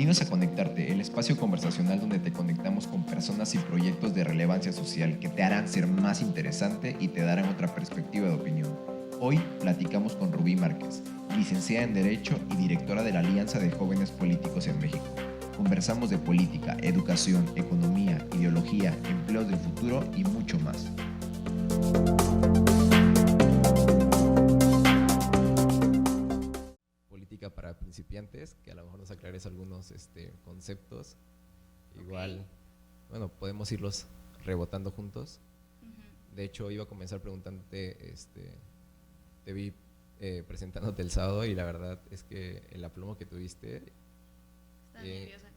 Bienvenidos a Conectarte, el espacio conversacional donde te conectamos con personas y proyectos de relevancia social que te harán ser más interesante y te darán otra perspectiva de opinión. Hoy platicamos con Rubí Márquez, licenciada en Derecho y directora de la Alianza de Jóvenes Políticos en México. Conversamos de política, educación, economía, ideología, empleos del futuro y mucho más. Política para principiantes, que a lo mejor nos aclares algunos conceptos. Igual, bueno, podemos irlos rebotando juntos. De hecho, iba a comenzar preguntándote, te vi presentándote el sábado y la verdad es que el aplomo que tuviste… Estás nerviosa.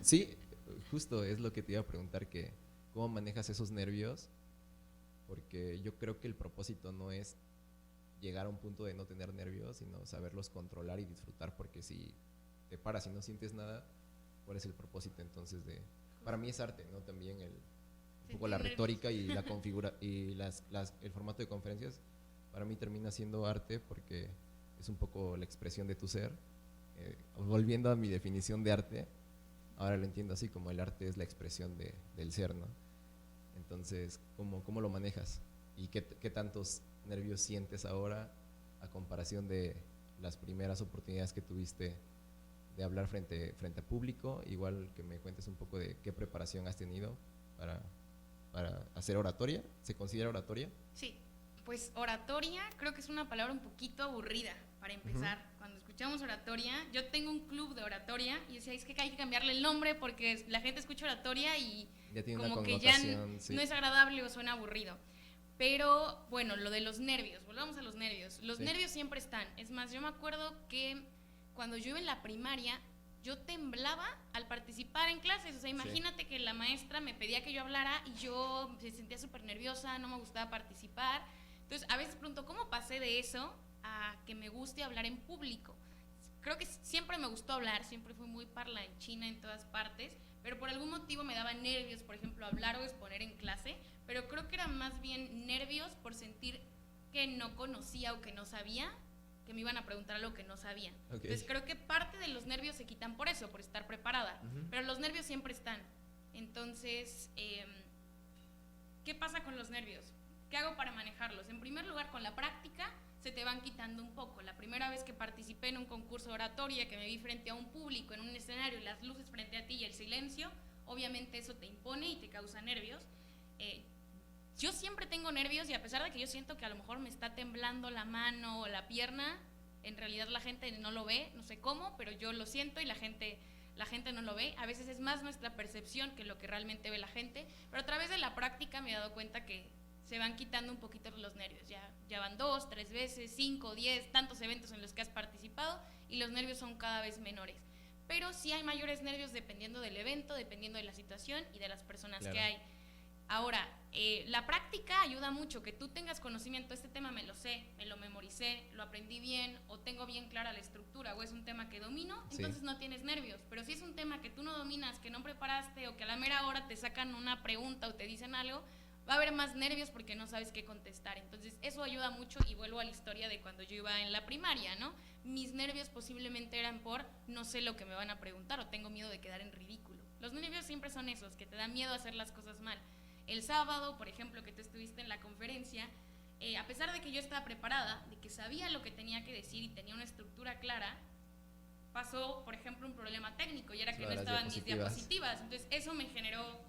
Sí, justo es lo que te iba a preguntar, que cómo manejas esos nervios, porque yo creo que el propósito no es llegar a un punto de no tener nervios, sino saberlos controlar y disfrutar, porque si te paras y no sientes nada, ¿cuál es el propósito entonces de… Para mí es arte, ¿no? También un poco la retórica y la configura y el formato de conferencias, para mí termina siendo arte porque es un poco la expresión de tu ser. Volviendo a mi definición de arte, ahora lo entiendo así, como el arte es la expresión del ser, ¿no? Entonces, ¿cómo lo manejas? ¿Y qué tantos nervios sientes ahora a comparación de las primeras oportunidades que tuviste de hablar frente a público? Igual que me cuentes un poco de qué preparación has tenido para hacer oratoria. ¿Se considera oratoria? Sí, pues oratoria creo que es una palabra un poquito aburrida para empezar. Cuando escuchamos oratoria, yo tengo un club de oratoria y decía, es que hay que cambiarle el nombre porque la gente escucha oratoria y ya tiene como una que ya sí, no es agradable o suena aburrido. Pero bueno, lo de los nervios, volvamos a los nervios. Los nervios siempre están. Es más, yo me acuerdo que cuando yo iba en la primaria, yo temblaba al participar en clases. O sea, imagínate que la maestra me pedía que yo hablara y yo me sentía súper nerviosa, no me gustaba participar. Entonces, a veces pregunto, ¿cómo pasé de eso a que me guste hablar en público? Creo que siempre me gustó hablar, siempre fui muy parlanchina en todas partes, pero por algún motivo me daba nervios, por ejemplo, hablar o exponer en clase, pero creo que eran más bien nervios por sentir que no conocía o que no sabía, que me iban a preguntar algo que no sabía. Entonces creo que parte de los nervios se quitan por eso, por estar preparada, pero los nervios siempre están. Entonces, ¿qué pasa con los nervios? ¿Qué hago para manejarlos? En primer lugar, con la práctica se te van quitando un poco. La primera vez que participé en un concurso de oratoria, que me vi frente a un público en un escenario, las luces frente a ti y el silencio, obviamente eso te impone y te causa nervios. Yo siempre tengo nervios y a pesar de que yo siento que a lo mejor me está temblando la mano o la pierna, en realidad la gente no lo ve, no sé cómo, pero yo lo siento y la gente no lo ve. A veces es más nuestra percepción que lo que realmente ve la gente, pero a través de la práctica me he dado cuenta que se van quitando un poquito los nervios. Ya van 2, 3 veces, 5, 10, tantos eventos en los que has participado y los nervios son cada vez menores. Pero sí hay mayores nervios dependiendo del evento, dependiendo de la situación y de las personas que hay. Ahora, la práctica ayuda mucho, que tú tengas conocimiento, este tema me lo sé, me lo memoricé, lo aprendí bien o tengo bien clara la estructura o es un tema que domino, entonces no tienes nervios. Pero si es un tema que tú no dominas, que no preparaste o que a la mera hora te sacan una pregunta o te dicen algo, va a haber más nervios porque no sabes qué contestar. Entonces eso ayuda mucho y vuelvo a la historia de cuando yo iba en la primaria, ¿no? Mis nervios posiblemente eran por no sé lo que me van a preguntar o tengo miedo de quedar en ridículo. Los nervios siempre son esos, que te da miedo a hacer las cosas mal. El sábado, por ejemplo, que tú estuviste en la conferencia, a pesar de que yo estaba preparada, de que sabía lo que tenía que decir y tenía una estructura clara, pasó, por ejemplo, un problema técnico y era que no estaban mis diapositivas. Entonces eso me generó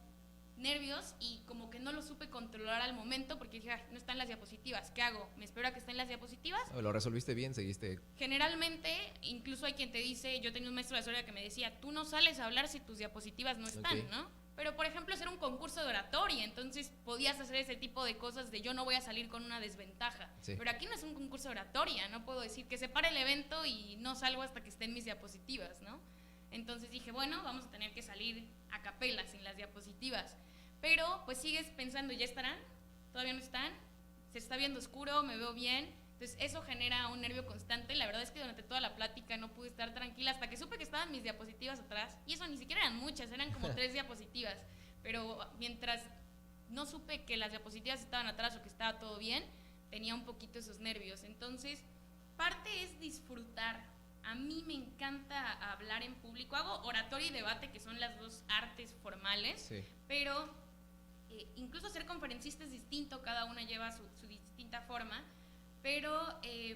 nervios y como que no lo supe controlar al momento porque dije, no están las diapositivas, ¿qué hago? ¿Me espero a que estén las diapositivas? ¿Lo resolviste bien? ¿Seguiste? Generalmente, incluso hay quien te dice, yo tenía un maestro de historia que me decía, tú no sales a hablar si tus diapositivas no están, ¿no? Pero, por ejemplo, hacer un concurso de oratoria, entonces podías hacer ese tipo de cosas de yo no voy a salir con una desventaja. Pero aquí no es un concurso de oratoria, no puedo decir que se pare el evento y no salgo hasta que estén mis diapositivas, ¿no? Entonces dije, bueno, vamos a tener que salir a capela sin las diapositivas. Pero, pues sigues pensando, ¿ya estarán? ¿Todavía no están? ¿Se está viendo oscuro? ¿Me veo bien? Entonces eso genera un nervio constante. La verdad es que durante toda la plática no pude estar tranquila hasta que supe que estaban mis diapositivas atrás. Y eso ni siquiera eran muchas, eran como 3 diapositivas. Pero mientras no supe que las diapositivas estaban atrás o que estaba todo bien, tenía un poquito esos nervios. Entonces, parte es disfrutar a mí me encanta hablar en público. Hago oratoria y debate, que son las dos artes formales, Sí. pero incluso ser conferencista es distinto, cada una lleva su distinta forma. Pero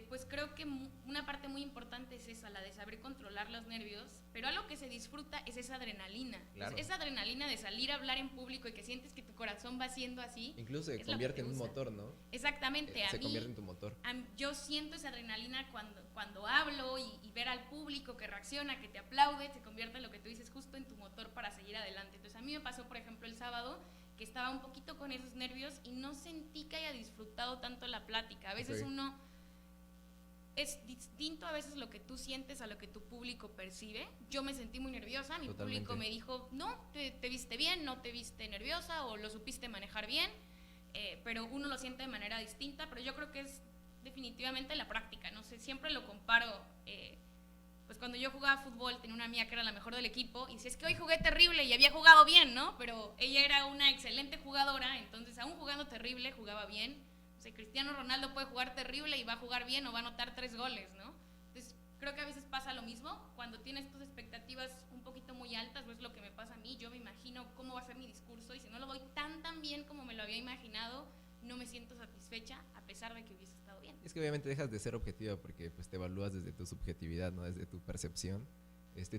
pues creo que una parte muy importante es esa, la de saber controlar los nervios, pero algo que se disfruta es esa adrenalina. Claro. Esa adrenalina de salir a hablar en público y que sientes que tu corazón va haciendo así. Incluso se es lo que convierte te en un gusta. motor, ¿no? Exactamente. Se convierte en tu motor. Yo siento esa adrenalina cuando hablo y ver al público que reacciona, que te aplaude, se convierte en lo que tú dices, justo en tu motor para seguir adelante. Entonces a mí me pasó, por ejemplo, el sábado, que estaba un poquito con esos nervios y no sentí que haya disfrutado tanto la plática. A veces uno es distinto a veces lo que tú sientes a lo que tu público percibe. Yo me sentí muy nerviosa, mi Totalmente. público me dijo, no, te viste bien, no te viste nerviosa o lo supiste manejar bien, pero uno lo siente de manera distinta, pero yo creo que es definitivamente la práctica, no sé, siempre lo comparo, pues cuando yo jugaba fútbol tenía una amiga que era la mejor del equipo y si es que hoy jugué terrible y había jugado bien, ¿no? Pero ella era una excelente jugadora, entonces aún jugando terrible jugaba bien. O sea, Cristiano Ronaldo puede jugar terrible y va a jugar bien o va a anotar 3 goles, ¿no? Entonces creo que a veces pasa lo mismo cuando tienes tus expectativas un poquito muy altas, o es lo que me pasa a mí. Yo me imagino cómo va a ser mi discurso y si no lo doy tan bien como me lo había imaginado, no me siento satisfecha a pesar de que hubiese estado bien. Es que obviamente dejas de ser objetiva porque pues te evalúas desde tu subjetividad, ¿no? Desde tu percepción.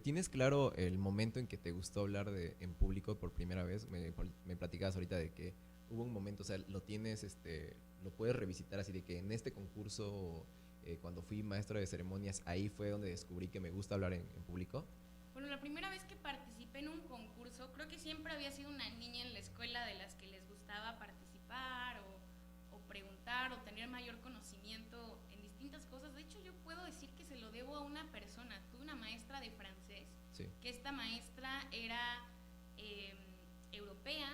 ¿Tienes claro el momento en que te gustó hablar en público por primera vez? Me platicabas ahorita de que hubo un momento, o sea, lo tienes, lo puedes revisitar así de que en este concurso, cuando fui maestro de ceremonias, ahí fue donde descubrí que me gusta hablar en público. Bueno, la primera vez que participé en un concurso, creo que siempre había sido una niña en la escuela de las que les gustaba participar o preguntar o tener mayor conocimiento en distintas cosas. De hecho, yo puedo decir que se lo debo a una persona. Tuve una maestra de francés, Sí. que esta maestra era europea,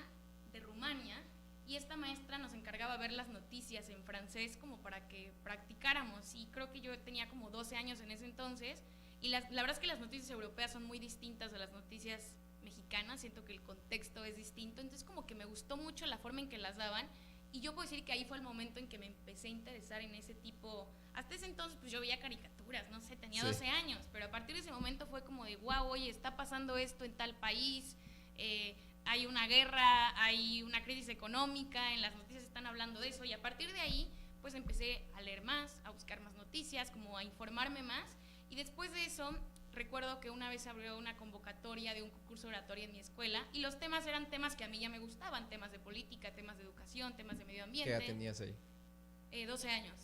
de Rumania, y esta maestra nos encargaba ver las noticias en francés como para que practicáramos, y creo que yo tenía como 12 años en ese entonces, y la verdad es que las noticias europeas son muy distintas a las noticias mexicanas, siento que el contexto es distinto, entonces como que me gustó mucho la forma en que las daban, y yo puedo decir que ahí fue el momento en que me empecé a interesar en ese tipo. Hasta ese entonces pues yo veía caricaturas, no sé, tenía 12 años, pero a partir de ese momento fue como de wow, oye, está pasando esto en tal país, hay una guerra, hay una crisis económica, en las noticias están hablando de eso, y a partir de ahí pues empecé a leer más, a buscar más noticias, como a informarme más, y después de eso recuerdo que una vez abrió una convocatoria de un concurso de oratoria en mi escuela, y los temas eran temas que a mí ya me gustaban, temas de política, temas de educación, temas de medio ambiente. ¿Qué edad tenías ahí? 12 años.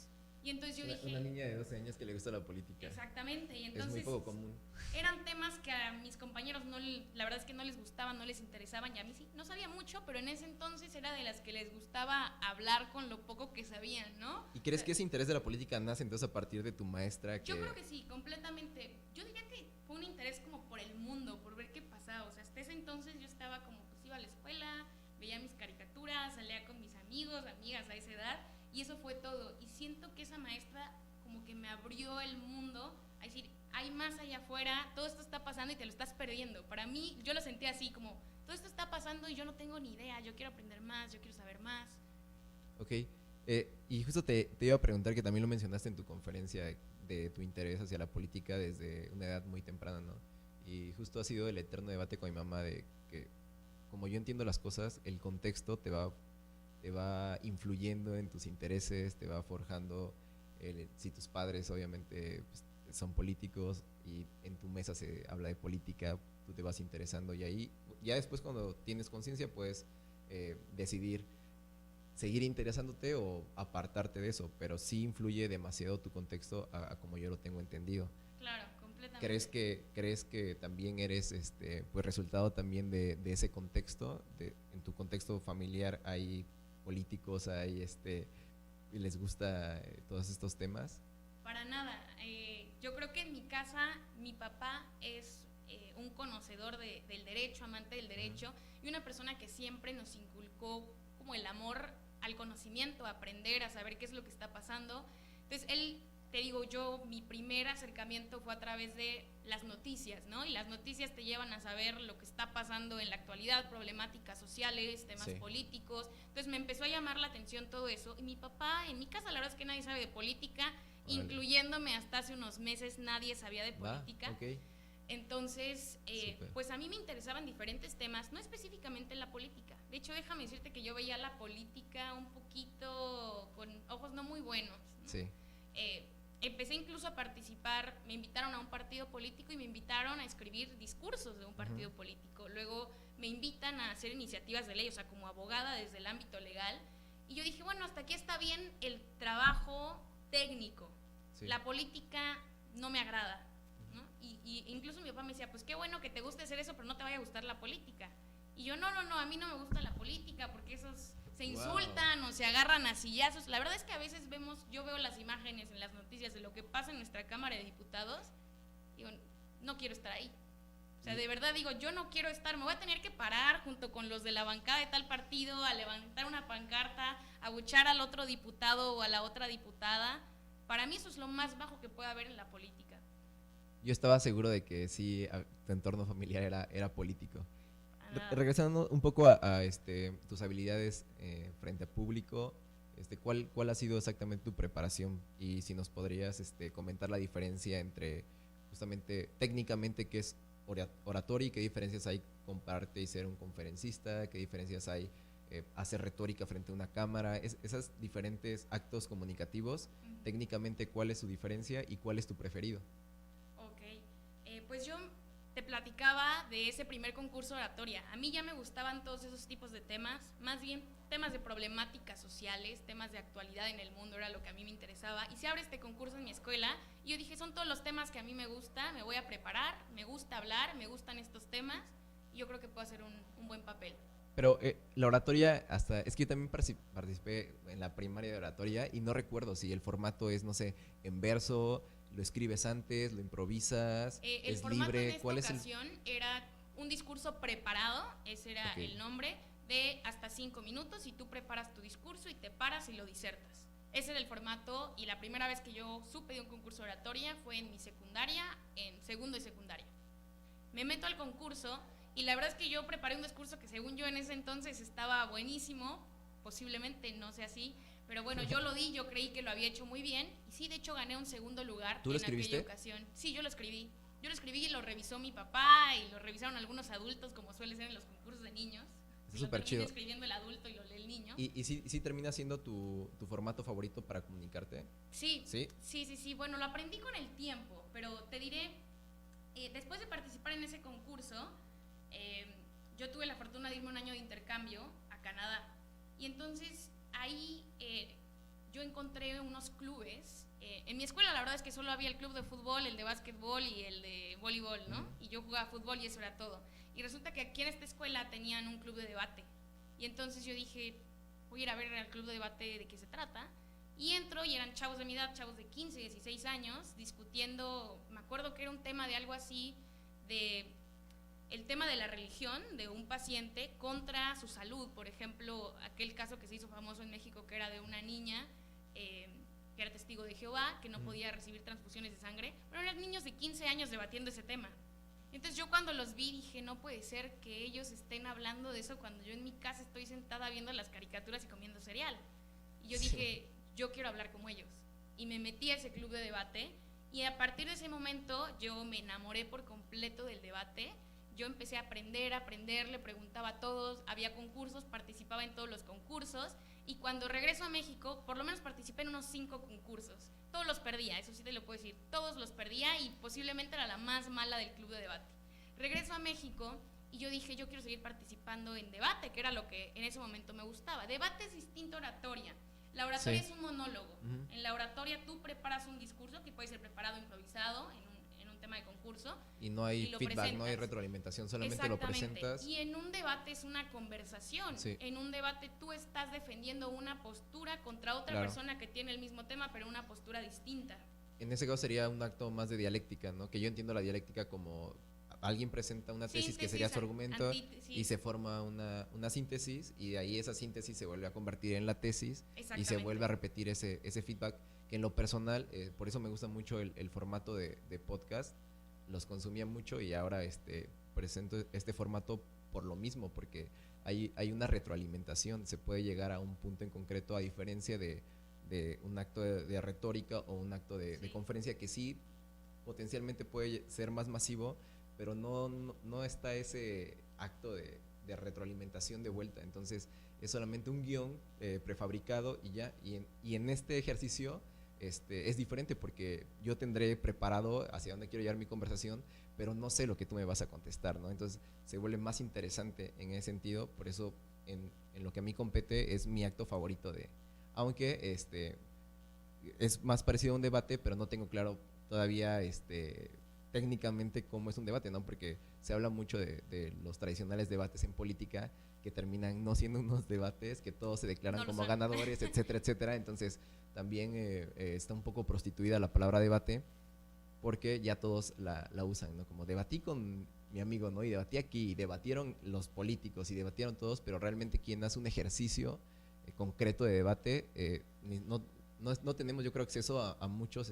Y entonces yo dije... Una niña de 12 años que le gusta la política. Exactamente, y entonces... Es muy poco común. Eran temas que a mis compañeros no, la verdad es que no les gustaban, no les interesaban, y a mí sí, no sabía mucho, pero en ese entonces era de las que les gustaba hablar con lo poco que sabían, ¿no? ¿Y crees que ese interés de la política nace entonces a partir de tu maestra? Yo creo que sí, completamente. Yo diría que fue un interés como por el mundo, por ver qué pasaba, o sea, hasta ese entonces yo estaba como, pues iba a la escuela, veía mis caricaturas, salía con mis amigos, amigas a esa edad, y eso fue todo, y siento que esa maestra como que me abrió el mundo a decir, hay más allá afuera, todo esto está pasando y te lo estás perdiendo. Para mí, yo lo sentía así, como, todo esto está pasando y yo no tengo ni idea, yo quiero aprender más, yo quiero saber más. Ok, y justo te iba a preguntar, que también lo mencionaste en tu conferencia, de tu interés hacia la política desde una edad muy temprana, ¿no? Y justo ha sido el eterno debate con mi mamá de que, como yo entiendo las cosas, el contexto te va influyendo en tus intereses, te va forjando, si tus padres obviamente pues, son políticos y en tu mesa se habla de política, tú te vas interesando, y ahí ya después cuando tienes conciencia puedes decidir seguir interesándote o apartarte de eso, pero sí influye demasiado tu contexto a como yo lo tengo entendido. Claro, completamente. ¿Crees que también eres pues resultado también de ese contexto? En tu contexto familiar hay políticos, hay y les gusta todos estos temas? Para nada. Yo creo que en mi casa mi papá es un conocedor del derecho, amante del derecho, y una persona que siempre nos inculcó como el amor al conocimiento, a aprender, a saber qué es lo que está pasando. Entonces él, te digo, mi primer acercamiento fue a través de las noticias, ¿no? Y las noticias te llevan a saber lo que está pasando en la actualidad, problemáticas sociales, temas políticos. Entonces me empezó a llamar la atención todo eso. Y mi papá, en mi casa la verdad es que nadie sabe de política, Órale. incluyéndome hasta hace unos meses, nadie sabía de política. Ok. Entonces, Súper. pues a mí me interesaban diferentes temas, no específicamente la política. De hecho, déjame decirte que yo veía la política un poquito con ojos no muy buenos, ¿no? Sí. Empecé incluso a participar, me invitaron a un partido político y me invitaron a escribir discursos de un partido político. Luego me invitan a hacer iniciativas de ley, o sea, como abogada desde el ámbito legal. Y yo dije, bueno, hasta aquí está bien el trabajo técnico. Sí. La política no me agrada, ¿no? Y incluso mi papá me decía, pues qué bueno que te guste hacer eso, pero no te vaya a gustar la política. Y yo, no, a mí no me gusta la política porque esos se insultan o se agarran a sillazos. La verdad es que a veces yo veo las imágenes en las noticias de lo que pasa en nuestra Cámara de Diputados, digo, no quiero estar ahí. O sea, de verdad digo, yo no quiero estar, me voy a tener que parar junto con los de la bancada de tal partido a levantar una pancarta, a abuchar al otro diputado o a la otra diputada. Para mí eso es lo más bajo que puede haber en la política. Yo estaba seguro de que sí, tu entorno familiar era político. Regresando un poco a tus habilidades frente a público, ¿cuál ha sido exactamente tu preparación? Y si nos podrías comentar la diferencia entre justamente técnicamente qué es oratoria y qué diferencias hay compararte y ser un conferencista, qué diferencias hay hacer retórica frente a una cámara, esas diferentes actos comunicativos, técnicamente cuál es su diferencia y cuál es tu preferido. Ok, pues yo te platicaba de ese primer concurso de oratoria. A mí ya me gustaban todos esos tipos de temas, más bien temas de problemáticas sociales, temas de actualidad en el mundo, era lo que a mí me interesaba. Y se abre este concurso en mi escuela y yo dije, son todos los temas que a mí me gusta, me voy a preparar, me gusta hablar, me gustan estos temas y yo creo que puedo hacer un buen papel. Pero la oratoria, es que yo también participé en la primaria de oratoria y no recuerdo si el formato es, no sé, en verso, lo escribes antes, lo improvisas, el es formato libre. en esta ¿Cuál es ocasión era un discurso preparado, ese era el nombre, de hasta 5 minutos y tú preparas tu discurso y te paras y lo disertas. Ese era el formato y la primera vez que yo supe de un concurso de oratoria fue en mi secundaria, en segundo y secundaria. Me meto al concurso y la verdad es que yo preparé un discurso que según yo en ese entonces estaba buenísimo, posiblemente no sea así, pero bueno, yo lo di, yo creí que lo había hecho muy bien y sí, de hecho gané un segundo lugar ¿Tú lo en escribiste? aquella ocasión. Sí, yo lo escribí y lo revisó mi papá y lo revisaron algunos adultos como suele ser en los concursos de niños. Es súper chido. Lo termina escribiendo el adulto y lo lee el niño. ¿Y sí termina siendo tu formato favorito para comunicarte? Sí, ¿Sí? sí, bueno, lo aprendí con el tiempo, pero te diré, después de participar en ese concurso, yo tuve la fortuna de irme un año de intercambio a Canadá y entonces ahí yo encontré unos clubes. En mi escuela la verdad es que solo había el club de fútbol, el de básquetbol y el de voleibol, ¿no? Y yo jugaba fútbol y eso era todo. Y resulta que aquí en esta escuela tenían un club de debate. Y entonces yo dije, voy a ir a ver al club de debate de qué se trata. Y entro y eran chavos de mi edad, chavos de 15, 16 años, discutiendo, me acuerdo que era un tema de algo así, de el tema de la religión de un paciente contra su salud. Por ejemplo, aquel caso que se hizo famoso en México que era de una niña que era testigo de Jehová, que no podía recibir transfusiones de sangre, pero eran niños de 15 años debatiendo ese tema. Entonces yo cuando los vi dije, no puede ser que ellos estén hablando de eso cuando yo en mi casa estoy sentada viendo las caricaturas y comiendo cereal. Y yo dije, yo quiero hablar como ellos. Y me metí a ese club de debate y a partir de ese momento yo me enamoré por completo del debate. Yo empecé a aprender, le preguntaba a todos, había concursos, participaba en todos los concursos y cuando regreso a México, por lo menos participé en unos 5 concursos. Todos los perdía, eso sí te lo puedo decir, todos los perdía y posiblemente era la más mala del club de debate. Regreso a México y yo dije, yo quiero seguir participando en debate, que era lo que en ese momento me gustaba. Debate es distinto a oratoria. La oratoria es un monólogo. En la oratoria tú preparas un discurso que puede ser preparado, improvisado, en un tema de concurso. Y no hay feedback, presentas. no hay retroalimentación, solamente lo presentas. Y en un debate es una conversación. Sí. En un debate tú estás defendiendo una postura contra otra persona que tiene el mismo tema, pero una postura distinta. En ese caso sería un acto más de dialéctica, ¿no? Que yo entiendo la dialéctica como alguien presenta una tesis que sería su argumento y se forma una síntesis y de ahí esa síntesis se vuelve a convertir en la tesis y se vuelve a repetir ese feedback que en lo personal, por eso me gusta mucho el formato de podcast, los consumía mucho y ahora presento este formato por lo mismo, porque hay una retroalimentación, se puede llegar a un punto en concreto a diferencia de un acto de retórica o un acto de conferencia que sí potencialmente puede ser más masivo, pero no está ese acto de retroalimentación de vuelta. Entonces es solamente un guión prefabricado y ya. Y en este ejercicio es diferente porque yo tendré preparado hacia dónde quiero llevar mi conversación, pero no sé lo que tú me vas a contestar, ¿no? Entonces se vuelve más interesante en ese sentido. Por eso en lo que a mí compete es mi acto favorito aunque es más parecido a un debate, pero no tengo claro todavía técnicamente cómo es un debate, ¿no? Porque se habla mucho de los tradicionales debates en política que terminan no siendo unos debates, que todos se declaran como ganadores, etcétera, etcétera. Entonces también está un poco prostituida la palabra debate porque ya todos la usan, ¿no? Como debatí con mi amigo, ¿no? Y debatí aquí, y debatieron los políticos y debatieron todos, pero realmente quien hace un ejercicio concreto de debate, no tenemos, yo creo, acceso a muchos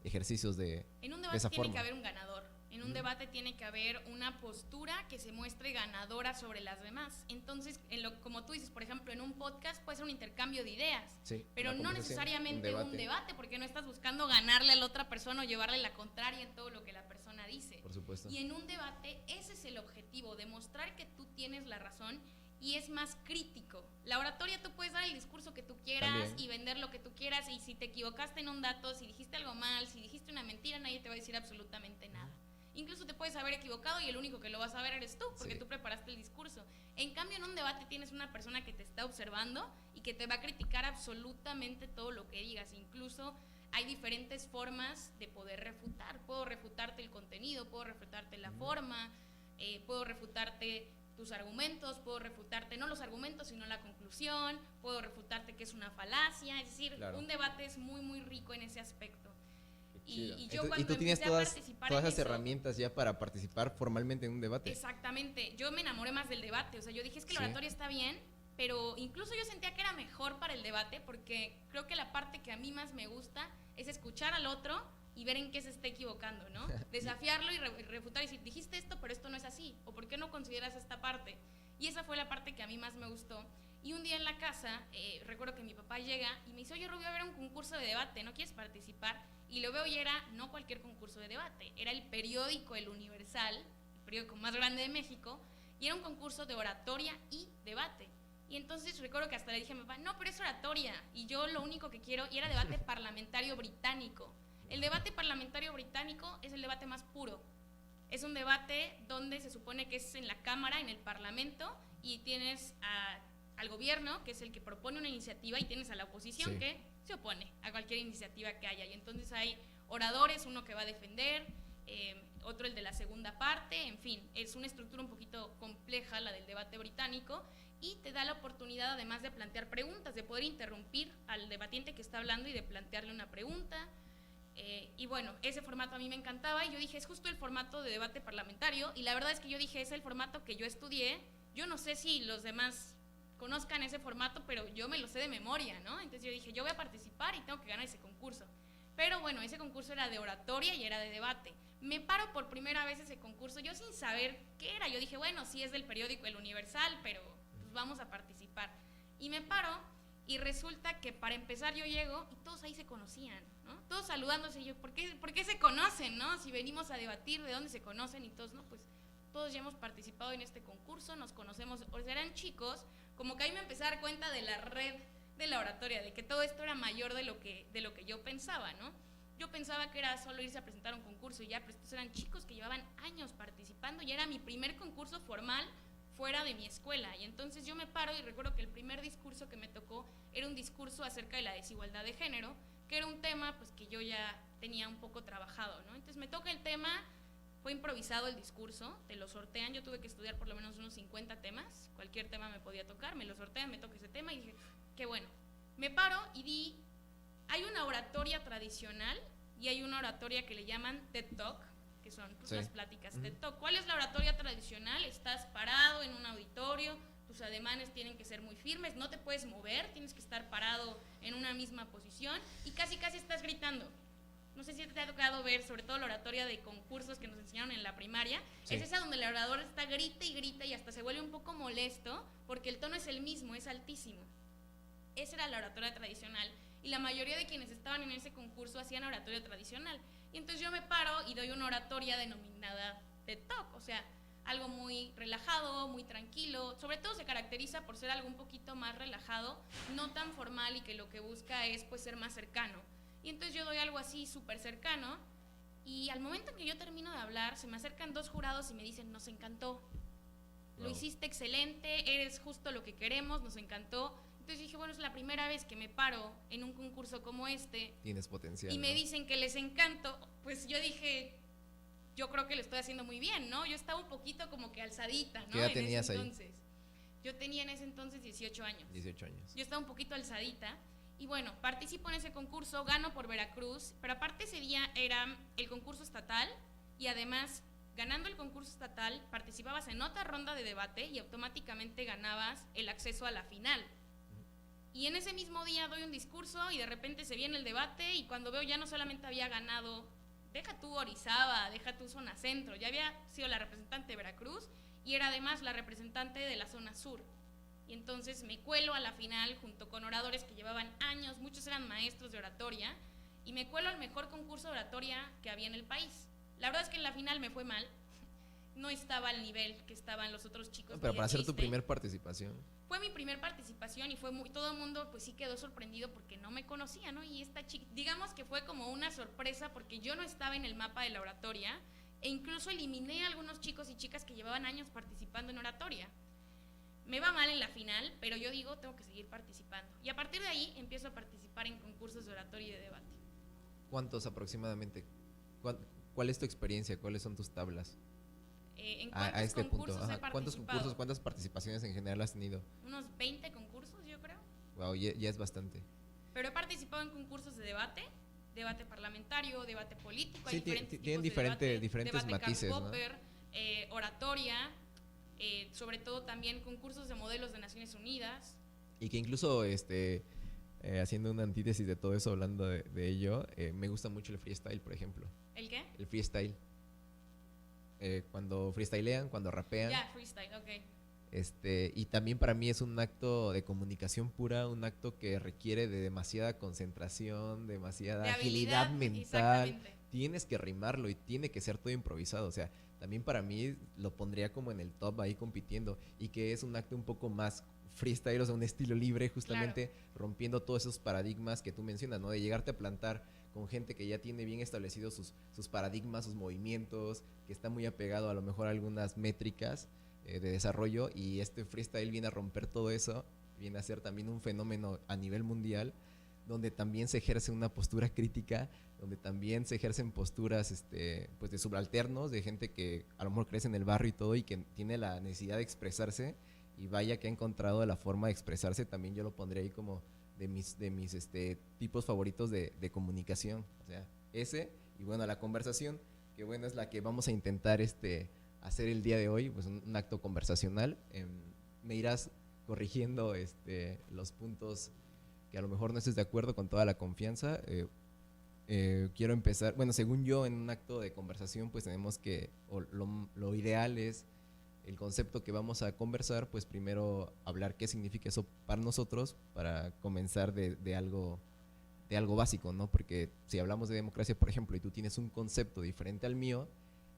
ejercicios de En un debate esa tiene forma. que haber un ganador. En un debate tiene que haber una postura que se muestre ganadora sobre las demás. Entonces, como tú dices, por ejemplo, en un podcast puede ser un intercambio de ideas, Sí, pero no necesariamente un debate, porque no estás buscando ganarle a la otra persona o llevarle la contraria en todo lo que la persona dice. Por supuesto. Y en un debate ese es el objetivo, demostrar que tú tienes la razón y es más crítico. La oratoria tú puedes dar el discurso que tú quieras También. y vender lo que tú quieras, y si te equivocaste en un dato, si dijiste algo mal, si dijiste una mentira, nadie te va a decir absolutamente nada. Incluso te puedes haber equivocado y el único que lo vas a ver eres tú, porque tú preparaste el discurso. En cambio, en un debate tienes una persona que te está observando y que te va a criticar absolutamente todo lo que digas. Incluso hay diferentes formas de poder refutar. Puedo refutarte el contenido, puedo refutarte la forma, puedo refutarte tus argumentos, puedo refutarte no los argumentos sino la conclusión, puedo refutarte que es una falacia. Es decir, un debate es muy muy rico en ese aspecto. Y yo cuando tú tienes empecé a participar todas en esas herramientas ya para participar formalmente en un debate. Exactamente, yo me enamoré más del debate. O sea, yo dije, es que la oratoria está bien, pero incluso yo sentía que era mejor para el debate, porque creo que la parte que a mí más me gusta es escuchar al otro y ver en qué se está equivocando, ¿no? Desafiarlo y refutar y decir, dijiste esto, pero esto no es así, o ¿por qué no consideras esta parte? Y esa fue la parte que a mí más me gustó. Y un día en la casa, recuerdo que mi papá llega y me dice, oye, Rubio, va a haber un concurso de debate, ¿no quieres participar? Y lo veo y era no cualquier concurso de debate, era el periódico El Universal, el periódico más grande de México, y era un concurso de oratoria y debate. Y entonces recuerdo que hasta le dije a mi papá, no, pero es oratoria, y yo lo único que quiero, y era debate parlamentario británico. El debate parlamentario británico es el debate más puro. Es un debate donde se supone que es en la Cámara, en el Parlamento, y tienes al gobierno, que es el que propone una iniciativa, y tienes a la oposición, que se opone a cualquier iniciativa que haya. Y entonces hay oradores, uno que va a defender, otro el de la segunda parte, en fin, es una estructura un poquito compleja la del debate británico, y te da la oportunidad, además de plantear preguntas, de poder interrumpir al debatiente que está hablando y de plantearle una pregunta. Y bueno, ese formato a mí me encantaba, y yo dije, es justo el formato de debate parlamentario, y la verdad es que yo dije, es el formato que yo estudié. Yo no sé si los demás conozcan ese formato, pero yo me lo sé de memoria, ¿no? Entonces yo dije, yo voy a participar y tengo que ganar ese concurso. Pero bueno, ese concurso era de oratoria y era de debate. Me paro por primera vez ese concurso, yo sin saber qué era. Yo dije, bueno, sí es del periódico El Universal, pero pues vamos a participar. Y me paro, y resulta que para empezar yo llego y todos ahí se conocían, ¿no? Todos saludándose, y yo, ¿por qué se conocen, no? Si venimos a debatir, ¿de dónde se conocen? Y todos, no, pues todos ya hemos participado en este concurso, nos conocemos, o sea, eran chicos. Como que ahí me empecé a dar cuenta de la red de la oratoria, de que todo esto era mayor de lo que yo pensaba, ¿no? Yo pensaba que era solo irse a presentar un concurso y ya, pero estos eran chicos que llevaban años participando, y era mi primer concurso formal fuera de mi escuela. Y entonces yo me paro y recuerdo que el primer discurso que me tocó era un discurso acerca de la desigualdad de género, que era un tema pues que yo ya tenía un poco trabajado, ¿no? Entonces me toca el tema. Fue improvisado el discurso, te lo sortean, yo tuve que estudiar por lo menos unos 50 temas, cualquier tema me podía tocar, me lo sortean, me toca ese tema, y dije, qué bueno. Me paro y hay una oratoria tradicional y hay una oratoria que le llaman TED Talk, que son pues, las pláticas TED Talk. ¿Cuál es la oratoria tradicional? Estás parado en un auditorio, tus ademanes tienen que ser muy firmes, no te puedes mover, tienes que estar parado en una misma posición y casi estás gritando. No sé si te ha tocado ver, sobre todo la oratoria de concursos que nos enseñaron en la primaria, es esa donde el orador está grita y grita y hasta se vuelve un poco molesto porque el tono es el mismo, es altísimo. Esa era la oratoria tradicional. y la mayoría de quienes estaban en ese concurso hacían oratoria tradicional. Y entonces yo me paro y doy una oratoria denominada TED Talk, o sea, algo muy relajado, muy tranquilo, sobre todo se caracteriza por ser algo un poquito más relajado, no tan formal y que lo que busca es pues ser más cercano. Y entonces yo doy algo así súper cercano y al momento en que yo termino de hablar se me acercan 2 jurados y me dicen, nos encantó, lo hiciste excelente, eres justo lo que queremos, nos encantó. Entonces dije, bueno, es la primera vez que me paro en un concurso como este. Tienes potencial. Y me dicen que les encanto, pues yo dije, yo creo que lo estoy haciendo muy bien, ¿no? Yo estaba un poquito como que alzadita, ¿no? ¿Qué edad tenías ahí? Yo tenía en ese entonces 18 años. 18 años. Yo estaba un poquito alzadita. Y bueno, participo en ese concurso, gano por Veracruz, pero aparte ese día era el concurso estatal y además, ganando el concurso estatal, participabas en otra ronda de debate y automáticamente ganabas el acceso a la final. Y en ese mismo día doy un discurso y de repente se viene el debate y cuando veo ya no solamente había ganado, deja tú Orizaba, deja tú zona centro, ya había sido la representante de Veracruz y era además la representante de la zona sur. Y entonces me cuelo a la final junto con oradores que llevaban años, muchos eran maestros de oratoria, y me cuelo al mejor concurso de oratoria que había en el país. La verdad es que en la final me fue mal, no estaba al nivel que estaban los otros chicos. No, pero para hacer tu primer participación. Fue mi primer participación y fue todo el mundo pues sí quedó sorprendido porque no me conocía, ¿no? Y esta chica, digamos que fue como una sorpresa porque yo no estaba en el mapa de la oratoria e incluso eliminé a algunos chicos y chicas que llevaban años participando en oratoria. Me va mal en la final, pero yo digo, tengo que seguir participando. Y a partir de ahí empiezo a participar en concursos de oratoria y de debate. ¿Cuántos aproximadamente? ¿Cuál es tu experiencia? ¿Cuáles son tus tablas? ¿En cuántos a este concursos punto? he participado? ¿Cuántos concursos, cuántas participaciones en general has tenido? Unos 20 concursos, yo creo. Wow, ya es bastante. Pero he participado en concursos de debate, debate parlamentario, debate político. Sí, tienen diferentes matices, Karl Popper, ¿no? Oratoria, sobre todo también concursos de modelos de Naciones Unidas. Y que incluso, haciendo una antítesis de todo eso, hablando de ello, me gusta mucho el freestyle, por ejemplo. ¿El qué? El freestyle. Cuando freestylean, cuando rapean. Ya, freestyle, ok. Y también para mí es un acto de comunicación pura, un acto que requiere de demasiada concentración, demasiada agilidad mental. Tienes que rimarlo y tiene que ser todo improvisado. O sea, también para mí lo pondría como en el top ahí compitiendo, y que es un acto un poco más freestyle, o sea, un estilo libre, justamente rompiendo todos esos paradigmas que tú mencionas, ¿no? De llegarte a plantar con gente que ya tiene bien establecidos sus paradigmas, sus movimientos, que está muy apegado a lo mejor a algunas métricas de desarrollo, y este freestyle viene a romper todo eso, viene a ser también un fenómeno a nivel mundial, donde también se ejerce una postura crítica, donde también se ejercen posturas pues de subalternos, de gente que a lo mejor crece en el barrio y todo, y que tiene la necesidad de expresarse, y vaya que ha encontrado la forma de expresarse. También yo lo pondré ahí como de mis tipos favoritos de comunicación. O sea, ese, y bueno, la conversación, que bueno, es la que vamos a intentar hacer el día de hoy, pues un acto conversacional. Me irás corrigiendo los puntos que a lo mejor no estés de acuerdo, con toda la confianza. Quiero empezar, bueno, según yo, en un acto de conversación, pues tenemos que, lo ideal es el concepto que vamos a conversar, pues primero hablar qué significa eso para nosotros, para comenzar de algo básico, ¿no? Porque si hablamos de democracia, por ejemplo, y tú tienes un concepto diferente al mío,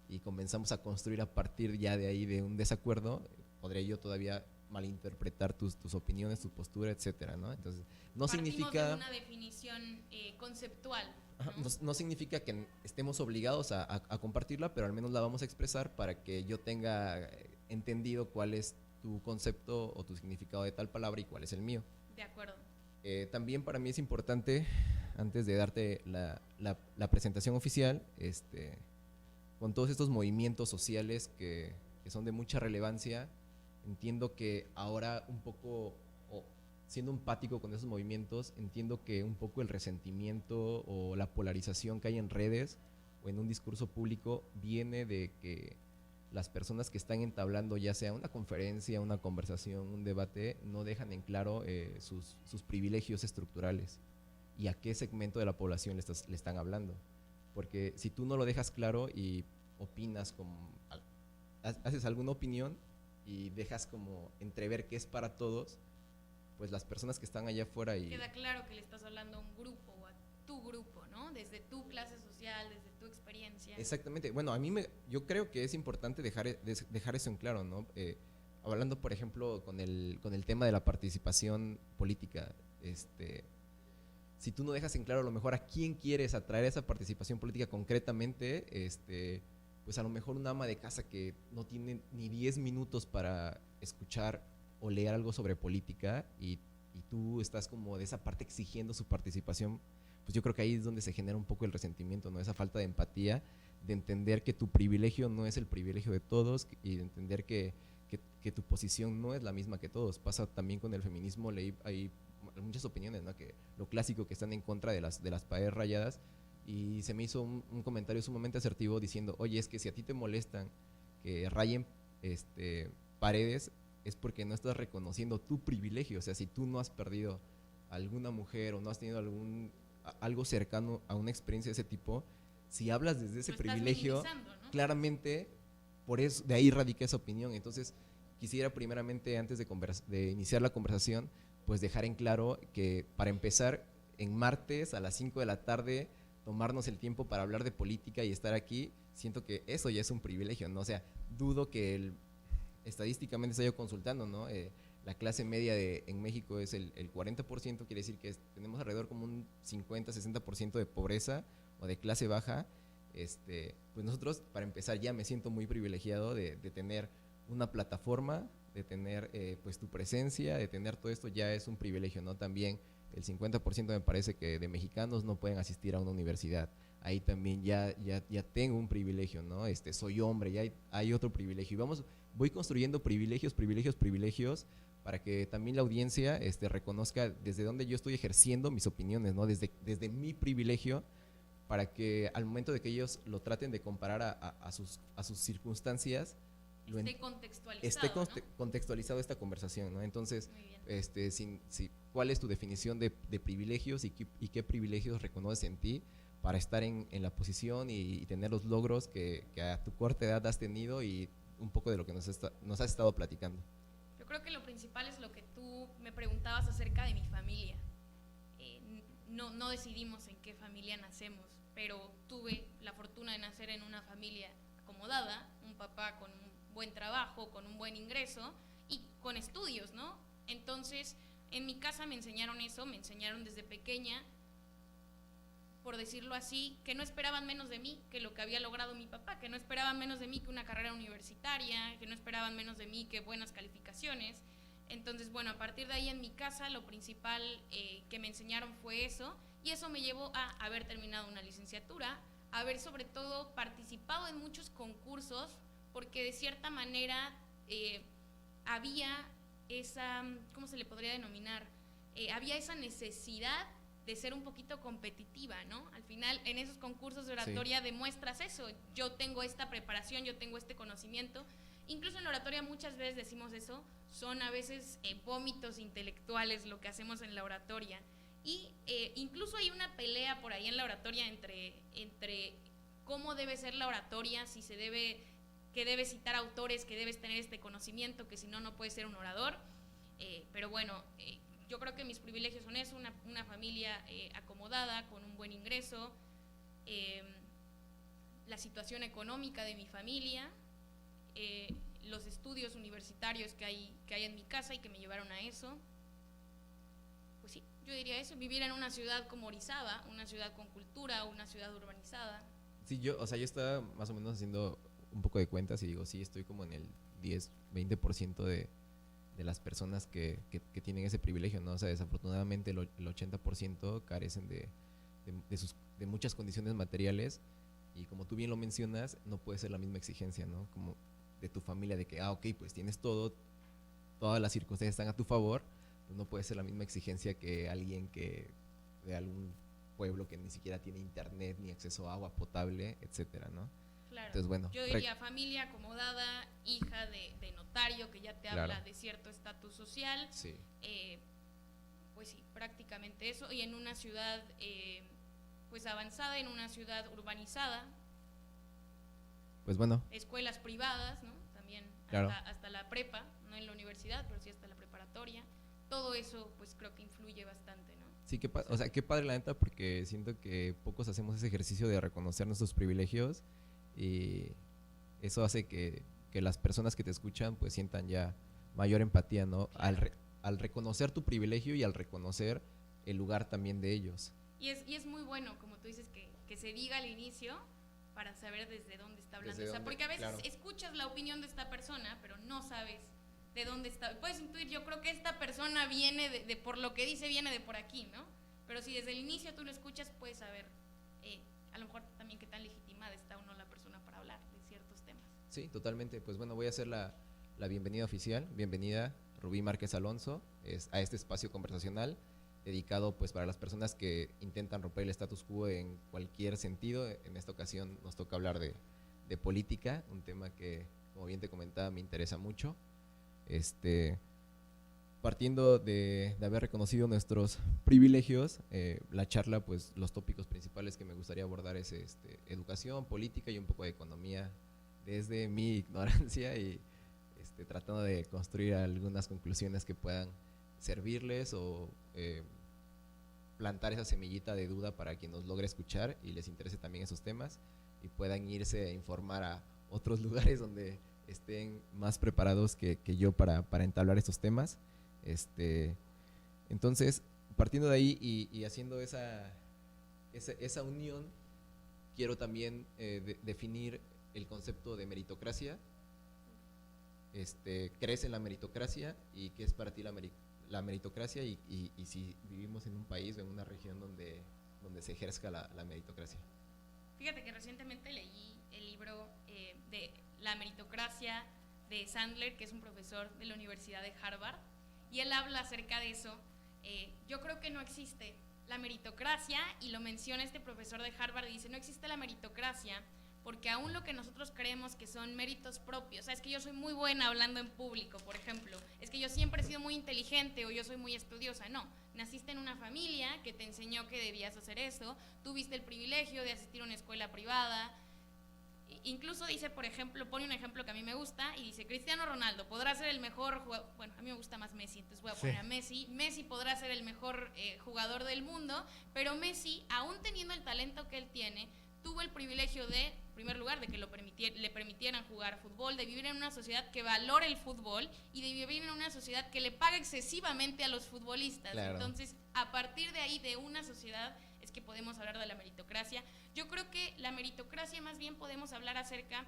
y comenzamos a construir a partir ya de ahí de un desacuerdo, podría yo todavía malinterpretar tus opiniones, tu postura, etcétera, ¿no? Entonces, no significa de una definición conceptual, ¿no? No significa que estemos obligados a compartirla, pero al menos la vamos a expresar para que yo tenga entendido cuál es tu concepto o tu significado de tal palabra y cuál es el mío. De acuerdo. También para mí es importante, antes de darte la presentación oficial, con todos estos movimientos sociales que son de mucha relevancia, entiendo que ahora un poco, siendo empático con esos movimientos, entiendo que un poco el resentimiento o la polarización que hay en redes o en un discurso público viene de que las personas que están entablando ya sea una conferencia, una conversación, un debate, no dejan en claro sus privilegios estructurales y a qué segmento de la población le están hablando. Porque si tú no lo dejas claro y opinas, haces alguna opinión y dejas como entrever que es para todos, pues las personas que están allá afuera y... Queda claro que le estás hablando a un grupo o a tu grupo, ¿no? Desde tu clase social, desde tu experiencia. Exactamente. Bueno, yo creo que es importante dejar eso en claro, ¿no? Hablando, por ejemplo, con el tema de la participación política, si tú no dejas en claro a lo mejor a quién quieres atraer a esa participación política concretamente, pues a lo mejor una ama de casa que no tiene ni 10 minutos para escuchar o leer algo sobre política y tú estás como de esa parte exigiendo su participación, pues yo creo que ahí es donde se genera un poco el resentimiento, ¿no? Esa falta de empatía, de entender que tu privilegio no es el privilegio de todos y de entender que tu posición no es la misma que todos. Pasa también con el feminismo, hay muchas opiniones, ¿no? Que lo clásico, que están en contra de las paredes rayadas, y se me hizo un comentario sumamente asertivo diciendo, oye, es que si a ti te molestan que rayen paredes, es porque no estás reconociendo tu privilegio. O sea, si tú no has perdido a alguna mujer o no has tenido algo cercano a una experiencia de ese tipo, si hablas desde ese privilegio, ¿no? claramente por eso, de ahí radica esa opinión. Entonces, quisiera primeramente, antes de iniciar la conversación, pues dejar en claro que, para empezar, en martes a las 5 de la tarde, tomarnos el tiempo para hablar de política y estar aquí, siento que eso ya es un privilegio, ¿no? O sea, dudo que estadísticamente se haya consultando, ¿no? La clase media en México es el 40%, quiere decir que tenemos alrededor como un 50-60% de pobreza o de clase baja. Pues nosotros, para empezar, ya me siento muy privilegiado de tener una plataforma, de tener pues tu presencia, de tener todo esto, ya es un privilegio, ¿no? También el 50% me parece que de mexicanos no pueden asistir a una universidad. Ahí también ya tengo un privilegio, ¿no? Soy hombre, ya hay otro privilegio. Y voy construyendo privilegios para que también la audiencia reconozca desde dónde yo estoy ejerciendo mis opiniones, ¿no? Desde mi privilegio, para que al momento de que ellos lo traten de comparar a sus circunstancias, esté contextualizado esta conversación, ¿no? Entonces, ¿cuál es tu definición de privilegios y qué privilegios reconoces en ti para estar en la posición y tener los logros que a tu corta edad has tenido, y un poco de lo que nos has estado platicando? Yo creo que lo principal es lo que tú me preguntabas acerca de mi familia. No decidimos en qué familia nacemos, pero tuve la fortuna de nacer en una familia acomodada, un papá con un buen trabajo, con un buen ingreso y con estudios, ¿no? Entonces, en mi casa me enseñaron eso, me enseñaron desde pequeña, por decirlo así, que no esperaban menos de mí que lo que había logrado mi papá, que no esperaban menos de mí que una carrera universitaria, que no esperaban menos de mí que buenas calificaciones. Entonces, bueno, a partir de ahí en mi casa lo principal que me enseñaron fue eso, y eso me llevó a haber terminado una licenciatura, haber sobre todo participado en muchos concursos, porque de cierta manera había esa, ¿cómo se le podría denominar? Había esa necesidad de ser un poquito competitiva, ¿no? Al final, en esos concursos de oratoria demuestras eso. Yo tengo esta preparación, yo tengo este conocimiento. Incluso en la oratoria muchas veces decimos eso, son a veces vómitos intelectuales lo que hacemos en la oratoria. Y incluso hay una pelea por ahí en la oratoria entre cómo debe ser la oratoria, si se debe, que debes citar autores, que debes tener este conocimiento, que si no, no puedes ser un orador. Pero bueno, yo creo que mis privilegios son eso, una familia acomodada, con un buen ingreso, la situación económica de mi familia, los estudios universitarios que hay en mi casa y que me llevaron a eso. Pues sí, yo diría eso, vivir en una ciudad como Orizaba, una ciudad con cultura, una ciudad urbanizada. Sí, yo estaba más o menos haciendo un poco de cuentas y digo, sí, estoy como en el 10-20% de las personas que tienen ese privilegio, ¿no? O sea, desafortunadamente el 80% carecen de muchas condiciones materiales, y como tú bien lo mencionas, no puede ser la misma exigencia, ¿no? Como de tu familia, de que, ok, pues tienes todas las circunstancias están a tu favor, pues no puede ser la misma exigencia que alguien que de algún pueblo que ni siquiera tiene internet ni acceso a agua potable, etcétera, ¿no? Claro. Entonces, bueno, yo diría familia acomodada, hija de notario, que ya te habla de cierto estatus social. Sí. Pues sí, prácticamente eso. Y en una ciudad pues avanzada, en una ciudad urbanizada. Pues bueno. Escuelas privadas, ¿no? También claro. hasta la prepa, no en la universidad, pero sí hasta la preparatoria. todo eso pues creo que influye bastante, ¿no? Sí, o sea, qué padre la neta, porque siento que pocos hacemos ese ejercicio de reconocer nuestros privilegios y eso hace que las personas que te escuchan pues sientan ya mayor empatía, ¿no? Claro. Al reconocer tu privilegio y al reconocer el lugar también de ellos. Y es muy bueno, como tú dices, que se diga al inicio para saber desde dónde está hablando. Desde O sea, dónde, porque a veces claro. escuchas la opinión de esta persona, pero no sabes de dónde está. Puedes intuir, yo creo que esta persona viene de por lo que dice, viene de por aquí, ¿no? Pero si desde el inicio tú lo escuchas, puedes saber a lo mejor también qué tan legitimada está o no la persona para hablar de ciertos temas. Sí, totalmente. Pues bueno, voy a hacer la bienvenida oficial. Bienvenida, Rubí Márquez Alonso, a este espacio conversacional dedicado pues para las personas que intentan romper el status quo en cualquier sentido. En esta ocasión nos toca hablar de política, un tema que, como bien te comentaba, me interesa mucho. Partiendo de haber reconocido nuestros privilegios, la charla, pues los tópicos principales que me gustaría abordar es educación, política y un poco de economía desde mi ignorancia y tratando de construir algunas conclusiones que puedan servirles o plantar esa semillita de duda para quien nos logre escuchar y les interese también esos temas y puedan irse a informar a otros lugares donde estén más preparados que yo para entablar estos temas. Entonces, partiendo de ahí y haciendo esa unión, quiero también definir el concepto de meritocracia. ¿Crees en la meritocracia y qué es para ti la meritocracia y si vivimos en un país o en una región donde se ejerzca la meritocracia? Fíjate que recientemente leí el libro de La meritocracia de Sandler, que es un profesor de la Universidad de Harvard, y él habla acerca de eso. Yo creo que no existe la meritocracia, y lo menciona este profesor de Harvard, y dice, no existe la meritocracia porque aún lo que nosotros creemos que son méritos propios, o sea, es que yo soy muy buena hablando en público, por ejemplo, es que yo siempre he sido muy inteligente o yo soy muy estudiosa, no, naciste en una familia que te enseñó que debías hacer eso, tuviste el privilegio de asistir a una escuela privada. Incluso dice, por ejemplo, pone un ejemplo que a mí me gusta y dice, Cristiano Ronaldo podrá ser el mejor jugador, bueno, a mí me gusta más Messi, entonces voy a poner a Messi. Messi podrá ser el mejor jugador del mundo, pero Messi, aún teniendo el talento que él tiene, tuvo el privilegio de, en primer lugar, de que le permitieran jugar fútbol, de vivir en una sociedad que valora el fútbol y de vivir en una sociedad que le paga excesivamente a los futbolistas. Claro. Entonces, a partir de ahí, de una sociedad, es que podemos hablar de la meritocracia. Yo creo que la meritocracia más bien podemos hablar acerca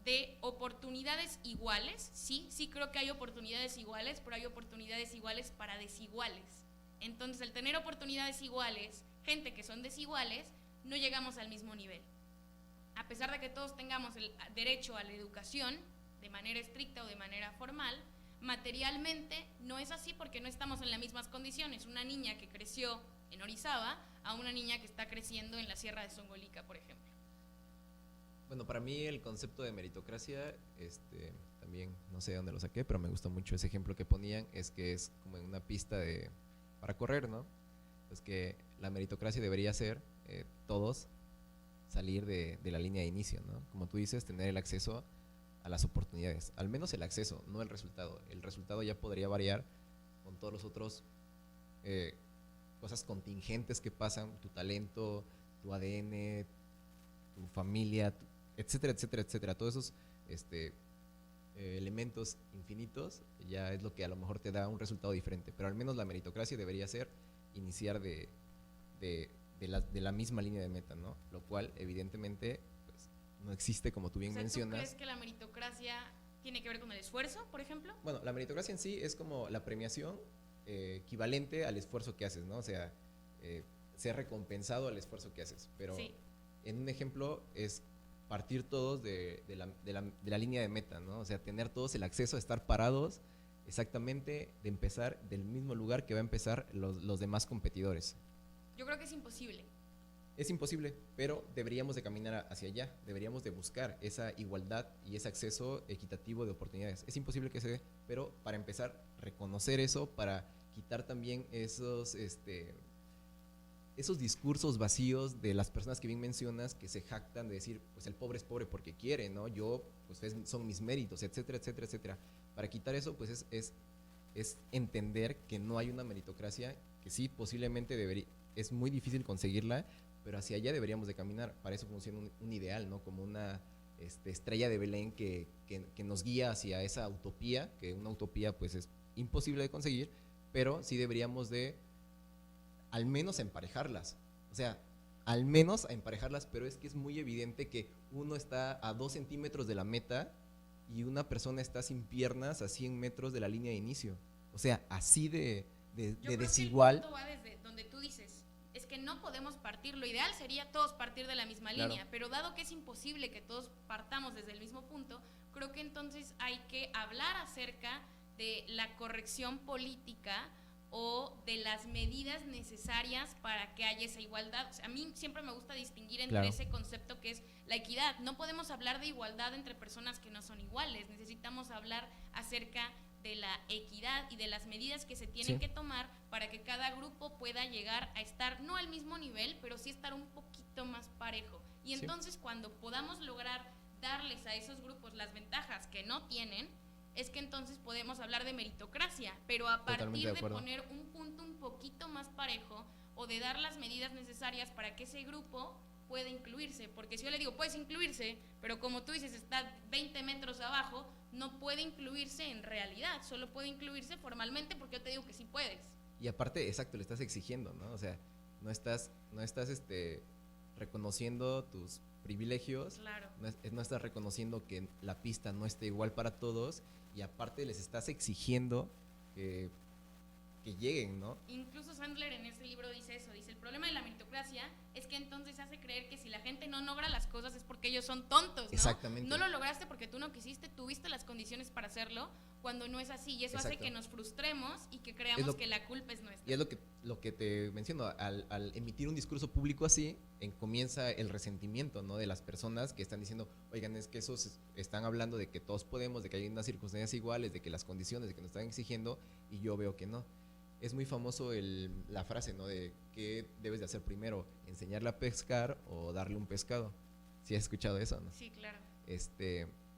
de oportunidades iguales. Sí creo que hay oportunidades iguales, pero hay oportunidades iguales para desiguales. Entonces, al tener oportunidades iguales, gente que son desiguales, no llegamos al mismo nivel. A pesar de que todos tengamos el derecho a la educación de manera estricta o de manera formal, materialmente no es así porque no estamos en las mismas condiciones. Una niña que creció en Orizaba a una niña que está creciendo en la Sierra de Songolica, por ejemplo. Bueno, para mí el concepto de meritocracia, también no sé de dónde lo saqué, pero me gustó mucho ese ejemplo que ponían, es que es como en una pista para correr, ¿no? Es que la meritocracia debería ser todos salir de la línea de inicio, ¿no? Como tú dices, tener el acceso a las oportunidades, al menos el acceso, no el resultado. El resultado ya podría variar con todos los otros cosas contingentes que pasan, tu talento, tu ADN, tu familia, etcétera, etcétera, etcétera. Todos esos elementos infinitos ya es lo que a lo mejor te da un resultado diferente, pero al menos la meritocracia debería ser iniciar de la misma línea de meta, ¿no? Lo cual evidentemente pues, no existe, como tú bien mencionas. ¿Tú crees que la meritocracia tiene que ver con el esfuerzo, por ejemplo? Bueno, la meritocracia en sí es como la premiación equivalente al esfuerzo que haces, ¿no? O sea, ser recompensado al esfuerzo que haces, pero sí. En un ejemplo es partir todos de la línea de meta, ¿no? O sea, tener todos el acceso a estar parados exactamente, de empezar del mismo lugar que va a empezar los demás competidores. Yo creo que es imposible. Es imposible, pero deberíamos de caminar hacia allá, deberíamos de buscar esa igualdad y ese acceso equitativo de oportunidades. Es imposible que se dé, pero para empezar, reconocer eso, para quitar también esos discursos vacíos de las personas que bien mencionas, que se jactan de decir, pues el pobre es pobre porque quiere, ¿no? Yo, pues son mis méritos, etcétera, etcétera, etcétera. Para quitar eso, pues es es entender que no hay una meritocracia, que sí, posiblemente es muy difícil conseguirla, pero hacia allá deberíamos de caminar. Para eso funciona un ideal, ¿no? Como una estrella de Belén que nos guía hacia esa utopía, que una utopía pues es imposible de conseguir, pero sí deberíamos de al menos emparejarlas. O sea, al menos a emparejarlas, pero es que es muy evidente que uno está a 2 centímetros de la meta y una persona está sin piernas a 100 metros de la línea de inicio. O sea, así de desigual. Yo creo que el punto va desde donde tú dices, es que no podemos partir, lo ideal sería todos partir de la misma línea, pero dado que es imposible que todos partamos desde el mismo punto, creo que entonces hay que hablar acerca de la corrección política o de las medidas necesarias para que haya esa igualdad. O sea, a mí siempre me gusta distinguir entre ese concepto que es la equidad. No podemos hablar de igualdad entre personas que no son iguales, necesitamos hablar acerca de la equidad y de las medidas que se tienen que tomar para que cada grupo pueda llegar a estar, no al mismo nivel, pero sí estar un poquito más parejo. Y entonces cuando podamos lograr darles a esos grupos las ventajas que no tienen, es que entonces podemos hablar de meritocracia, pero a partir de poner un punto un poquito más parejo o de dar las medidas necesarias para que ese grupo pueda incluirse, porque si yo le digo puedes incluirse, pero como tú dices está 20 metros abajo, no puede incluirse en realidad, solo puede incluirse formalmente porque yo te digo que sí puedes. Y aparte, exacto, le estás exigiendo, ¿no? O sea, no estás reconociendo tus privilegios, claro. no estás reconociendo que la pista no esté igual para todos y aparte les estás exigiendo que lleguen, ¿no? Incluso Sandler en ese libro dice eso, dice el problema de la meritocracia es que entonces hace creer que si la gente no logra las cosas es porque ellos son tontos, ¿no? Exactamente. No lo lograste porque tú no quisiste, tuviste las condiciones para hacerlo, cuando no es así, y eso hace que nos frustremos y que creamos que la culpa es nuestra. Y es lo que te menciono, al emitir un discurso público así, comienza el resentimiento, ¿no? De las personas que están diciendo, oigan, es que esos están hablando de que todos podemos, de que hay unas circunstancias iguales, de que las condiciones, de que nos están exigiendo, y yo veo que no. Es muy famoso la frase, ¿no? De qué debes de hacer primero, enseñarle a pescar o darle un pescado. ¿Sí has escuchado eso, no? Sí, claro.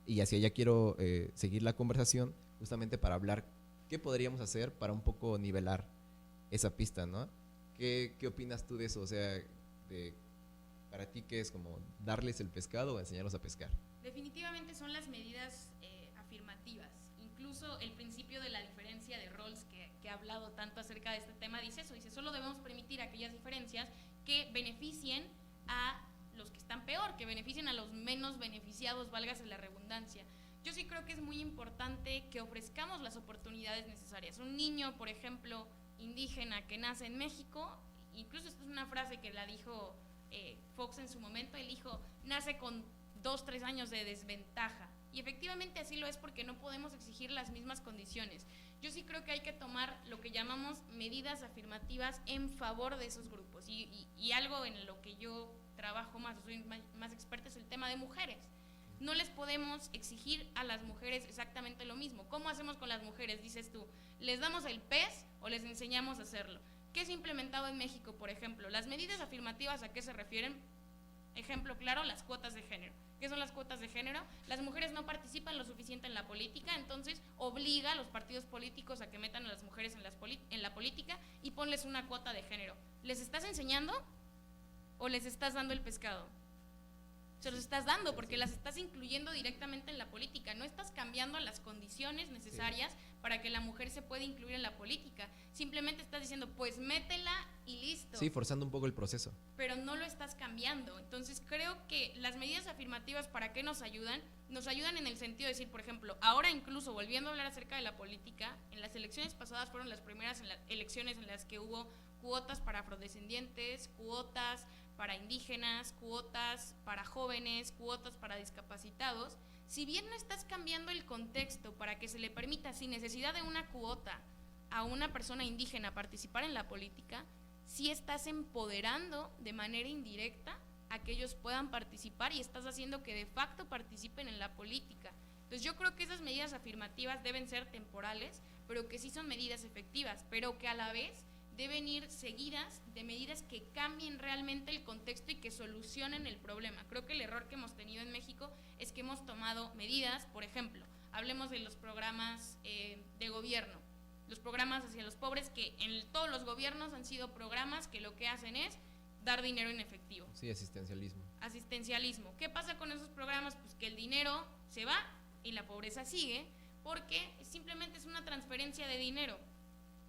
Y hacia allá quiero seguir la conversación justamente para hablar qué podríamos hacer para un poco nivelar esa pista, ¿no? ¿Qué opinas tú de eso? O sea, para ti, ¿qué es como darles el pescado o enseñarlos a pescar? Definitivamente son las medidas afirmativas. Incluso el principio de la diferencia de roles que ha hablado tanto acerca de este tema dice eso, dice solo debemos permitir aquellas diferencias que beneficien a los que están peor, que beneficien a los menos beneficiados, válgase la redundancia. Yo sí creo que es muy importante que ofrezcamos las oportunidades necesarias. Un niño, por ejemplo, indígena que nace en México, incluso esta es una frase que la dijo Fox en su momento, él dijo, nace con 2-3 años de desventaja. Y efectivamente así lo es porque no podemos exigir las mismas condiciones. Yo sí creo que hay que tomar lo que llamamos medidas afirmativas en favor de esos grupos. Y algo en lo que yo trabajo más, soy más experta, es el tema de mujeres. No les podemos exigir a las mujeres exactamente lo mismo. ¿Cómo hacemos con las mujeres? Dices tú, ¿les damos el pez o les enseñamos a hacerlo? ¿Qué se ha implementado en México, por ejemplo? Las medidas afirmativas, ¿a qué se refieren? Ejemplo claro, las cuotas de género. ¿Qué son las cuotas de género? Las mujeres no participan lo suficiente en la política, entonces obliga a los partidos políticos a que metan a las mujeres en la política y ponles una cuota de género. ¿Les estás enseñando o les estás dando el pescado? Se los estás dando porque las estás incluyendo directamente en la política. No estás cambiando las condiciones necesarias para que la mujer se pueda incluir en la política. Simplemente estás diciendo, pues métela y listo. Sí, forzando un poco el proceso. Pero no lo estás cambiando. Entonces creo que las medidas afirmativas, ¿para qué nos ayudan? Nos ayudan en el sentido de decir, por ejemplo, ahora incluso volviendo a hablar acerca de la política, en las elecciones pasadas fueron las primeras elecciones en las que hubo cuotas para afrodescendientes, cuotas para indígenas, cuotas para jóvenes, cuotas para discapacitados. Si bien no estás cambiando el contexto para que se le permita sin necesidad de una cuota a una persona indígena participar en la política, sí estás empoderando de manera indirecta a que ellos puedan participar y estás haciendo que de facto participen en la política. Entonces yo creo que esas medidas afirmativas deben ser temporales, pero que sí son medidas efectivas, pero que a la vez deben ir seguidas de medidas que cambien realmente el contexto y que solucionen el problema. Creo que el error que hemos tenido en México es que hemos tomado medidas, por ejemplo, hablemos de los programas de gobierno. los programas hacia los pobres, que en todos los gobiernos han sido programas que lo que hacen es dar dinero en efectivo. Sí, asistencialismo. Asistencialismo. ¿Qué pasa con esos programas? Pues que el dinero se va y la pobreza sigue, porque simplemente es una transferencia de dinero.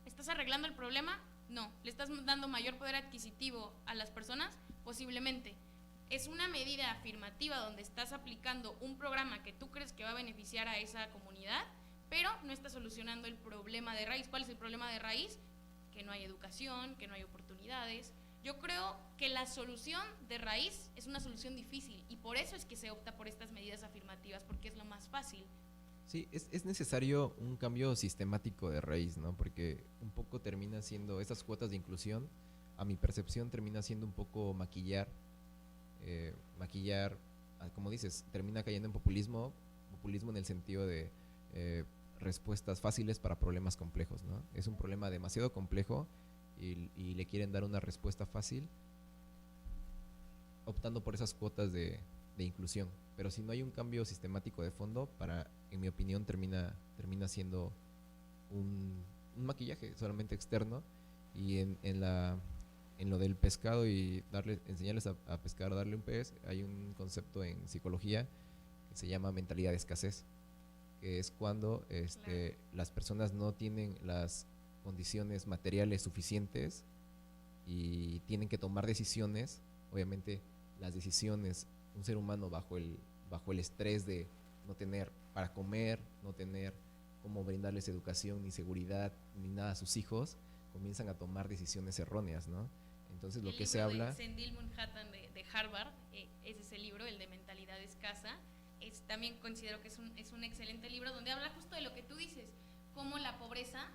¿Estás arreglando el problema? No. ¿Le estás dando mayor poder adquisitivo a las personas? Posiblemente. Es una medida afirmativa donde estás aplicando un programa que tú crees que va a beneficiar a esa comunidad, pero no estás solucionando el problema de raíz. ¿Cuál es el problema de raíz? Que no hay educación, que no hay oportunidades. Yo creo que la solución de raíz es una solución difícil y por eso es que se opta por estas medidas afirmativas, porque es lo más fácil. Sí, es necesario un cambio sistemático de raíz, ¿no? Porque un poco termina siendo, esas cuotas de inclusión, a mi percepción, termina siendo un poco maquillar, como dices, termina cayendo en populismo en el sentido de respuestas fáciles para problemas complejos, ¿no? Es un problema demasiado complejo y le quieren dar una respuesta fácil optando por esas cuotas de inclusión. Pero si no hay un cambio sistemático de fondo, en mi opinión, termina siendo un maquillaje solamente externo. Y en lo del pescado y enseñarles a pescar, darle un pez, hay un concepto en psicología que se llama mentalidad de escasez, que es cuando Claro. las personas no tienen las condiciones materiales suficientes y tienen que tomar decisiones. Obviamente las decisiones, un ser humano bajo el estrés de no tener para comer, no tener cómo brindarles educación ni seguridad ni nada a sus hijos, comienzan a tomar decisiones erróneas, ¿no? Entonces lo que se habla... El libro de Sendil Munhattan de Harvard, ese es el libro, el de mentalidad escasa, también considero que es un excelente libro donde habla justo de lo que tú dices, cómo la pobreza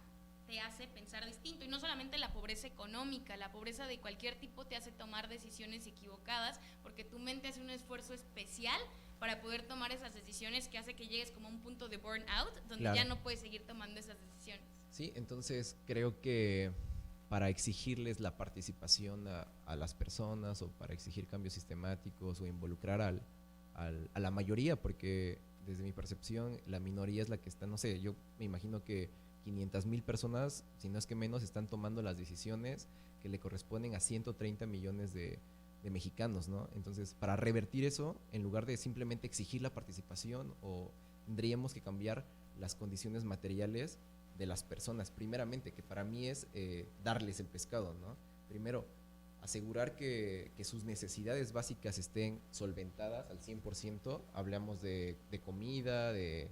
te hace pensar distinto, y no solamente la pobreza económica, la pobreza de cualquier tipo te hace tomar decisiones equivocadas, porque tu mente hace un esfuerzo especial para poder tomar esas decisiones que hace que llegues como a un punto de burnout, donde Claro. ya no puedes seguir tomando esas decisiones. Sí, entonces creo que para exigirles la participación a las personas o para exigir cambios sistemáticos o involucrar a la mayoría, porque desde mi percepción la minoría es la que está, no sé, yo me imagino que 500,000 personas, si no es que menos, están tomando las decisiones que le corresponden a 130 millones de mexicanos, ¿no? Entonces, para revertir eso, en lugar de simplemente exigir la participación, o tendríamos que cambiar las condiciones materiales de las personas, primeramente, que para mí es darles el pescado, ¿no? Primero, asegurar que sus necesidades básicas estén solventadas al 100%, hablamos de comida, de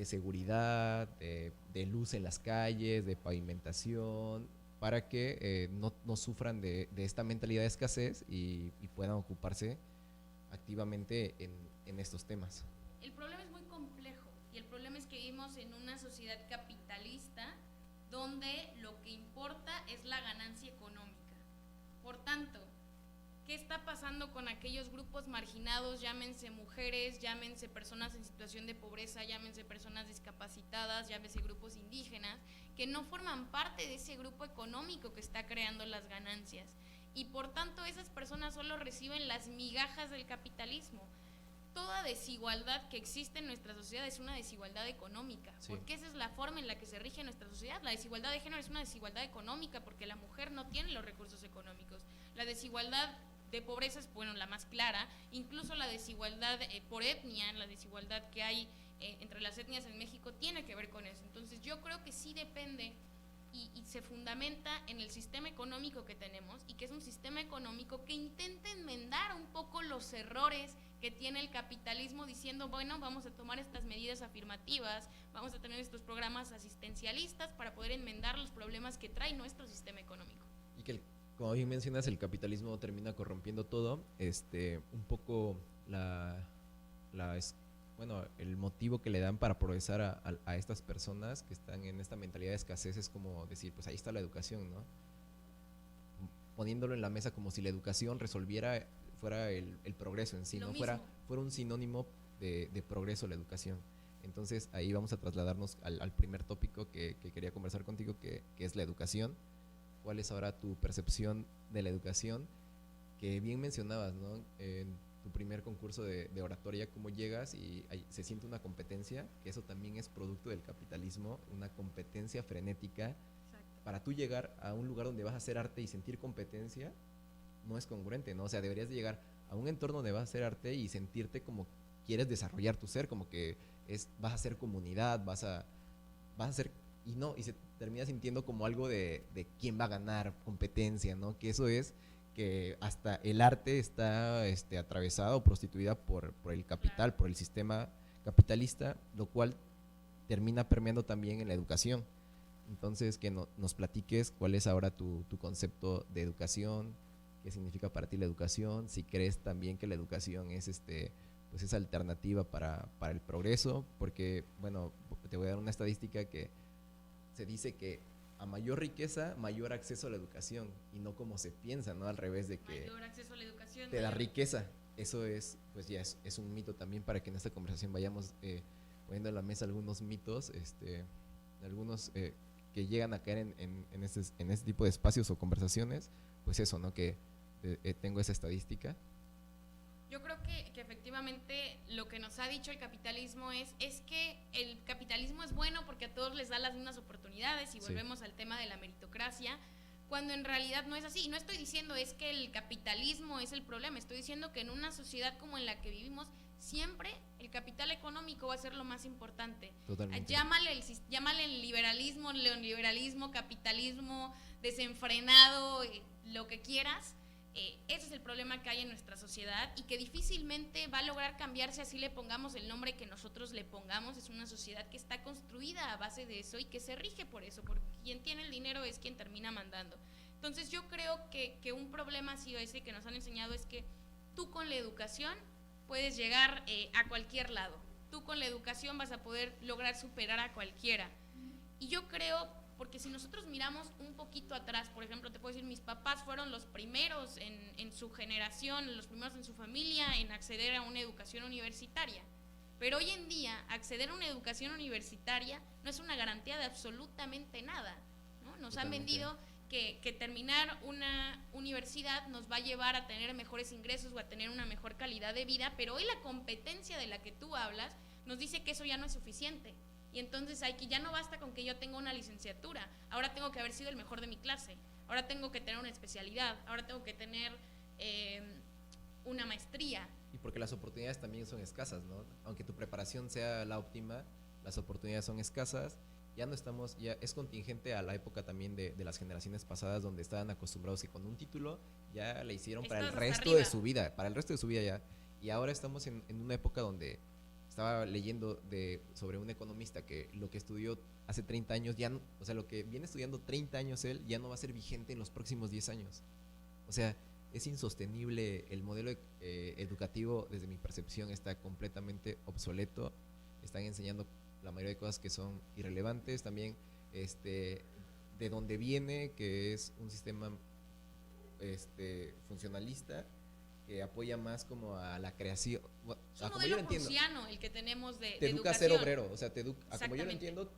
seguridad, de luz en las calles, de pavimentación, para que no sufran de esta mentalidad de escasez y puedan ocuparse activamente en estos temas. El problema es muy complejo y el problema es que vivimos en una sociedad capitalista donde lo que importa es la ganancia económica. Por tanto, ¿qué está pasando con aquellos grupos marginados, llámense mujeres, llámense personas en situación de pobreza, llámense personas discapacitadas, llámense grupos indígenas, que no forman parte de ese grupo económico que está creando las ganancias? Y por tanto, esas personas solo reciben las migajas del capitalismo. Toda desigualdad que existe en nuestra sociedad es una desigualdad económica, Sí. porque esa es la forma en la que se rige nuestra sociedad. La desigualdad de género es una desigualdad económica porque la mujer no tiene los recursos económicos. La desigualdad de pobreza es, bueno, la más clara, incluso la desigualdad por etnia, la desigualdad que hay entre las etnias en México tiene que ver con eso. Entonces yo creo que sí depende y se fundamenta en el sistema económico que tenemos, y que es un sistema económico que intenta enmendar un poco los errores que tiene el capitalismo, diciendo, bueno, vamos a tomar estas medidas afirmativas, vamos a tener estos programas asistencialistas para poder enmendar los problemas que trae nuestro sistema económico. Y que, como bien mencionas, el capitalismo termina corrompiendo todo. Un poco bueno, el motivo que le dan para progresar a estas personas que están en esta mentalidad de escasez es como decir, pues ahí está la educación, ¿no? Poniéndolo en la mesa como si la educación fuera el progreso en sí, Lo ¿no? mismo. Fuera un sinónimo de progreso la educación. Entonces ahí vamos a trasladarnos al primer tópico que quería conversar contigo, que es la educación. ¿Cuál es ahora tu percepción de la educación? Que bien mencionabas, ¿no? tu primer concurso de oratoria, cómo llegas y se siente una competencia, que eso también es producto del capitalismo, una competencia frenética. Exacto. Para tú llegar a un lugar donde vas a hacer arte y sentir competencia, no es congruente, ¿no? O sea, deberías de llegar a un entorno donde vas a hacer arte y sentirte como quieres desarrollar tu ser, como que vas a hacer comunidad, vas a hacer, y se termina sintiendo como algo de quién va a ganar, competencia, ¿no? Que eso es que hasta el arte está atravesado o prostituida por el capital, por el sistema capitalista, lo cual termina permeando también en la educación. Entonces, que nos platiques cuál es ahora tu concepto de educación, qué significa para ti la educación, si crees también que la educación es pues esa alternativa para el progreso, porque, bueno, te voy a dar una estadística que se dice que a mayor riqueza, mayor acceso a la educación, y no como se piensa, ¿no? Al revés de que Mayor acceso a la educación, te da riqueza. Eso es, pues ya es un mito también, para que en esta conversación vayamos poniendo a la mesa algunos mitos, algunos que llegan a caer en este tipo de espacios o conversaciones, pues eso, ¿no? Que tengo esa estadística. Yo creo que efectivamente lo que nos ha dicho el capitalismo es que el capitalismo es bueno porque a todos les da las mismas oportunidades, y volvemos al tema de la meritocracia, cuando en realidad no es así. Y no estoy diciendo es que el capitalismo es el problema, estoy diciendo que en una sociedad como en la que vivimos, siempre el capital económico va a ser lo más importante. Totalmente. Llámale el liberalismo, neoliberalismo, capitalismo desenfrenado, lo que quieras. Ese es el problema que hay en nuestra sociedad y que difícilmente va a lograr cambiarse así le pongamos el nombre que nosotros le pongamos. Es una sociedad que está construida a base de eso y que se rige por eso, porque quien tiene el dinero es quien termina mandando. Entonces yo creo que un problema ha sido ese que nos han enseñado, es que tú con la educación puedes llegar a cualquier lado. Tú con la educación vas a poder lograr superar a cualquiera. Y yo creo, porque si nosotros miramos un poquito atrás, por ejemplo, te puedo decir, mis papás fueron los primeros en su generación, los primeros en su familia en acceder a una educación universitaria. Pero hoy en día, acceder a una educación universitaria no es una garantía de absolutamente nada, ¿no? Nos han vendido que terminar una universidad nos va a llevar a tener mejores ingresos o a tener una mejor calidad de vida, pero hoy la competencia de la que tú hablas nos dice que eso ya no es suficiente. Y entonces aquí ya no basta con que yo tenga una licenciatura, ahora tengo que haber sido el mejor de mi clase, ahora tengo que tener una especialidad, ahora tengo que tener una maestría. Y porque las oportunidades también son escasas, ¿no? Aunque tu preparación sea la óptima, las oportunidades son escasas. Ya es contingente a la época también de las generaciones pasadas, donde estaban acostumbrados y con un título ya le hicieron para el resto de su vida, ya. Y ahora estamos en una época donde estaba leyendo sobre un economista que lo que estudió hace 30 años, o sea, lo que viene estudiando 30 años él, ya no va a ser vigente en los próximos 10 años. O sea, es insostenible el modelo educativo, desde mi percepción, está completamente obsoleto. Están enseñando la mayoría de cosas que son irrelevantes. También de donde viene, que es un sistema funcionalista, que apoya más como a la creación. Es un modelo prusiano el que tenemos de te educa educación. a ser obrero, o sea, como yo lo entiendo,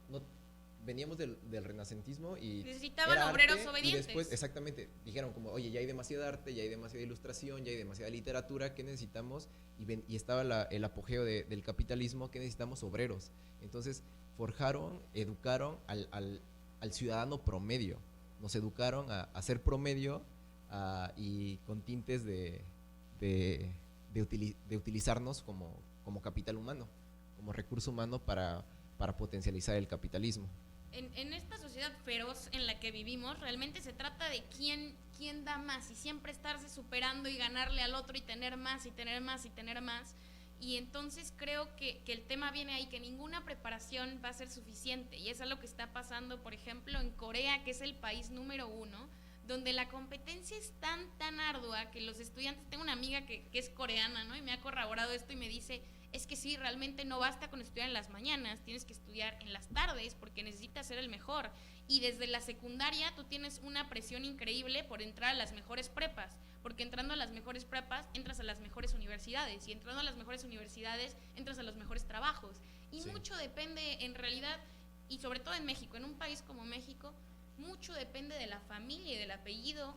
veníamos del renacentismo y necesitaban obreros obedientes. Y después, exactamente, dijeron como, oye, ya hay demasiada arte, ya hay demasiada ilustración, ya hay demasiada literatura, ¿qué necesitamos? Y estaba el apogeo del capitalismo, ¿qué necesitamos? Obreros. Entonces forjaron, educaron al ciudadano promedio, nos educaron a ser promedio, y con tintes de utilizarnos como capital humano, como recurso humano para potencializar el capitalismo. En esta sociedad feroz en la que vivimos, realmente se trata de quién da más, y siempre estarse superando y ganarle al otro y tener más y tener más y tener más. Y entonces creo que el tema viene ahí, que ninguna preparación va a ser suficiente, y eso es lo que está pasando, por ejemplo, en Corea, que es el país número 1, donde la competencia es tan ardua que los estudiantes, tengo una amiga que es coreana, ¿no? Y me ha corroborado esto y me dice, es que sí, realmente no basta con estudiar en las mañanas, tienes que estudiar en las tardes porque necesitas ser el mejor. Y desde la secundaria tú tienes una presión increíble por entrar a las mejores prepas, porque entrando a las mejores prepas entras a las mejores universidades, y entrando a las mejores universidades entras a los mejores trabajos. Y sí, mucho depende en realidad, y sobre todo en México, en un país como México, mucho depende de la familia y del apellido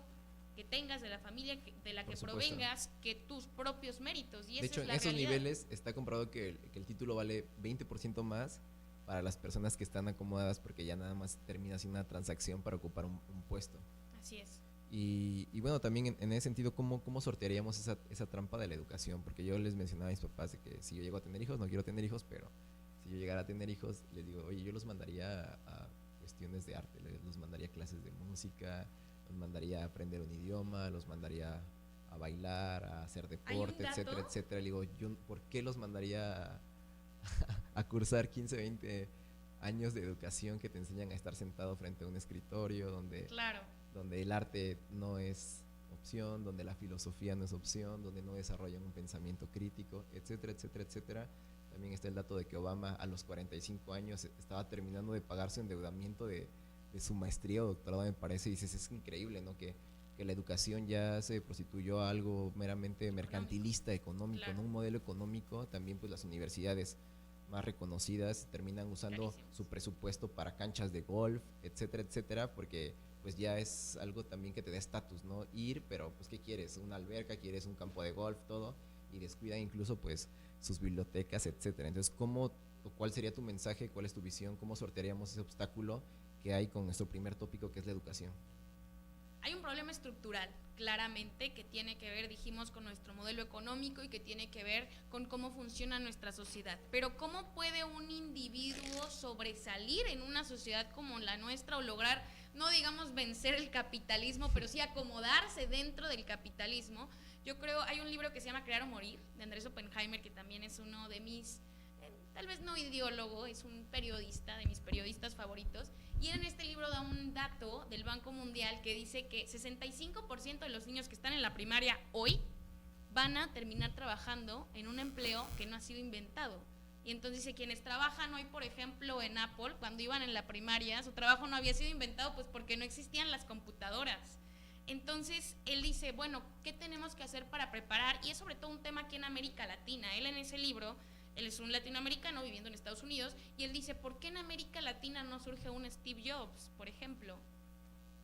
que tengas, de la familia de la Por que supuesto. provengas, que tus propios méritos. Y De esa hecho, es en la esos realidad. niveles está comprobado que el título vale 20% más para las personas que están acomodadas, porque ya nada más termina siendo una transacción para ocupar un puesto. Así es. Y bueno, también en ese sentido, ¿cómo sortearíamos esa trampa de la educación? Porque yo les mencionaba a mis papás de que si yo llego a tener hijos, no quiero tener hijos, pero si yo llegara a tener hijos, les digo, oye, yo los mandaría a cuestiones de arte, los mandaría a clases de música, los mandaría a aprender un idioma, los mandaría a bailar, a hacer deporte, dato? etcétera, etcétera. Le digo, ¿por qué los mandaría a cursar 15, 20 años de educación que te enseñan a estar sentado frente a un escritorio, Claro. donde el arte no es opción, donde la filosofía no es opción, donde no desarrollan un pensamiento crítico, etcétera, etcétera, etcétera? También está el dato de que Obama a los 45 años estaba terminando de pagar su endeudamiento de su maestría o doctorado, me parece, y dices, es increíble, ¿no? Que la educación ya se prostituyó a algo meramente mercantilista, económico, Claro. ¿no? Un modelo económico. También pues las universidades más reconocidas terminan usando Carísimos. su presupuesto para canchas de golf, etcétera, etcétera, porque pues ya es algo también que te da estatus, ¿no? Ir, pero pues ¿qué quieres? Una alberca, quieres un campo de golf, todo, y descuidan incluso pues sus bibliotecas, etcétera. Entonces, ¿cuál sería tu mensaje? ¿Cuál es tu visión? ¿Cómo sortearíamos ese obstáculo que hay con nuestro primer tópico, que es la educación? Hay un problema estructural, claramente, que tiene que ver, dijimos, con nuestro modelo económico y que tiene que ver con cómo funciona nuestra sociedad. Pero ¿cómo puede un individuo sobresalir en una sociedad como la nuestra o lograr, no digamos vencer el capitalismo, pero sí acomodarse dentro del capitalismo? Yo creo, hay un libro que se llama Crear o Morir, de Andrés Oppenheimer, que también es uno de mis, tal vez no ideólogo, es un periodista, de mis periodistas favoritos. Y en este libro da un dato del Banco Mundial que dice que 65% de los niños que están en la primaria hoy van a terminar trabajando en un empleo que no ha sido inventado. Y entonces dice, quienes trabajan hoy, por ejemplo, en Apple, cuando iban en la primaria, su trabajo no había sido inventado pues porque no existían las computadoras. Entonces él dice, bueno, ¿qué tenemos que hacer para preparar? Y es sobre todo un tema aquí en América Latina. Él en ese libro, él es un latinoamericano viviendo en Estados Unidos, y él dice, ¿por qué en América Latina no surge un Steve Jobs, por ejemplo?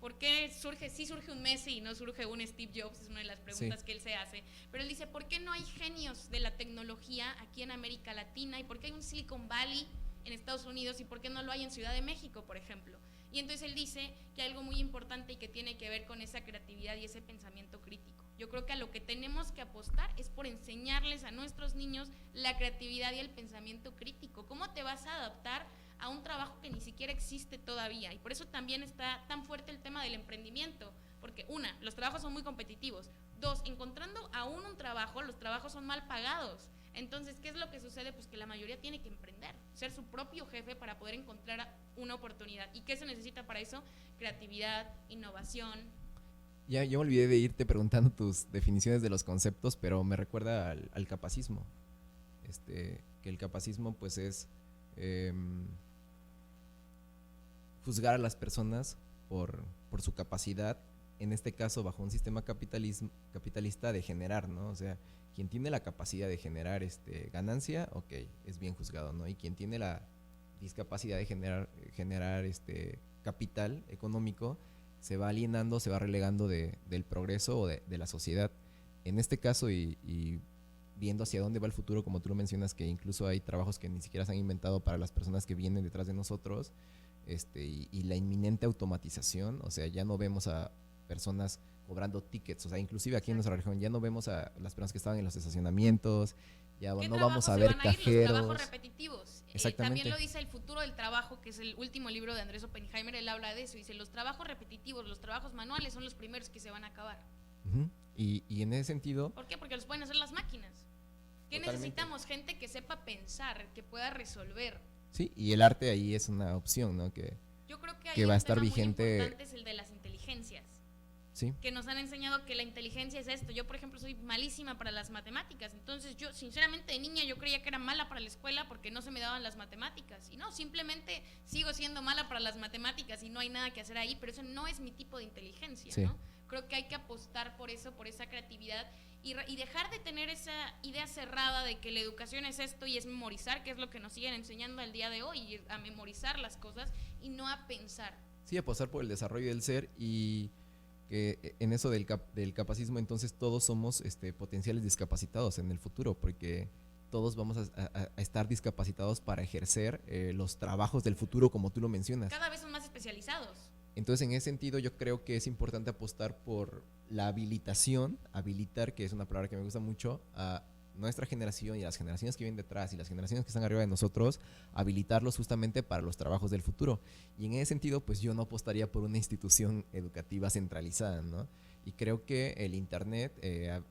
¿Por qué sí surge un Messi y no surge un Steve Jobs? Es una de las preguntas que él se hace. Pero él dice, ¿por qué no hay genios de la tecnología aquí en América Latina? ¿Y por qué hay un Silicon Valley en Estados Unidos? ¿Y por qué no lo hay en Ciudad de México, por ejemplo? Y entonces él dice que hay algo muy importante y que tiene que ver con esa creatividad y ese pensamiento crítico. Yo creo que a lo que tenemos que apostar es por enseñarles a nuestros niños la creatividad y el pensamiento crítico. ¿Cómo te vas a adaptar a un trabajo que ni siquiera existe todavía? Y por eso también está tan fuerte el tema del emprendimiento, porque una, los trabajos son muy competitivos. Dos, encontrando aún un trabajo, los trabajos son mal pagados. Entonces, ¿qué es lo que sucede? Pues que la mayoría tiene que emprender, ser su propio jefe para poder encontrar una oportunidad. ¿Y qué se necesita para eso? Creatividad, innovación. Ya me olvidé de irte preguntando tus definiciones de los conceptos, pero me recuerda al capacismo. Que el capacismo pues es juzgar a las personas por su capacidad, en este caso bajo un sistema capitalista, de generar, ¿no? O sea, quien tiene la capacidad de generar ganancia, ok, es bien juzgado, ¿no? Y quien tiene la discapacidad de generar capital económico, se va alienando, se va relegando del progreso o de la sociedad. En este caso, y viendo hacia dónde va el futuro, como tú lo mencionas, que incluso hay trabajos que ni siquiera se han inventado para las personas que vienen detrás de nosotros, y la inminente automatización, o sea, ya no vemos a personas cobrando tickets, o sea, inclusive aquí en nuestra región ya no vemos a las personas que estaban en los estacionamientos, ya no vamos a ver cajeros. Los trabajos repetitivos. Exactamente. También lo dice El futuro del trabajo, que es el último libro de Andrés Oppenheimer. Él habla de eso, dice, los trabajos repetitivos, los trabajos manuales son los primeros que se van a acabar. Uh-huh. Y en ese sentido, ¿por qué? Porque los pueden hacer las máquinas. ¿Qué totalmente necesitamos? Gente que sepa pensar, que pueda resolver. Sí, y el arte ahí es una opción, ¿no? Yo creo que que va a estar muy vigente. importante es el de las inteligencias. Sí. Que nos han enseñado que la inteligencia es esto. Yo, por ejemplo, soy malísima para las matemáticas. Entonces, yo, sinceramente, de niña yo creía que era mala para la escuela porque no se me daban las matemáticas. Y no, simplemente sigo siendo mala para las matemáticas y no hay nada que hacer ahí, pero eso no es mi tipo de inteligencia, Sí. ¿no? Creo que hay que apostar por eso, por esa creatividad y dejar de tener esa idea cerrada de que la educación es esto y es memorizar, que es lo que nos siguen enseñando al día de hoy, a memorizar las cosas y no a pensar. Sí, apostar por el desarrollo del ser y que en eso del capacismo, entonces todos somos potenciales discapacitados en el futuro, porque todos vamos a estar discapacitados para ejercer los trabajos del futuro, como tú lo mencionas. Cada vez son más especializados. Entonces, en ese sentido, yo creo que es importante apostar por la habilitación, habilitar, que es una palabra que me gusta mucho, a nuestra generación y a las generaciones que vienen detrás y las generaciones que están arriba de nosotros, habilitarlos justamente para los trabajos del futuro. Y en ese sentido, pues yo no apostaría por una institución educativa centralizada, ¿no? Y creo que el Internet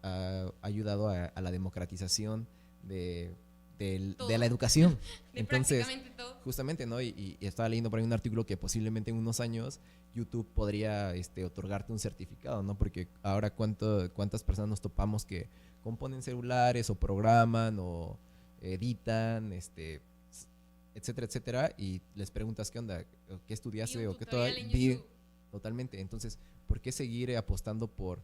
ha ayudado a la democratización de la educación. De Entonces, prácticamente todo. justamente, ¿no? Y estaba leyendo por ahí un artículo que posiblemente en unos años YouTube podría otorgarte un certificado, ¿no? Porque ahora cuántas personas nos topamos que componen celulares o programan o editan, etcétera, etcétera, y les preguntas qué onda, qué estudiaste Vi un o qué tutorial en vi YouTube. totalmente. Entonces, ¿por qué seguir apostando por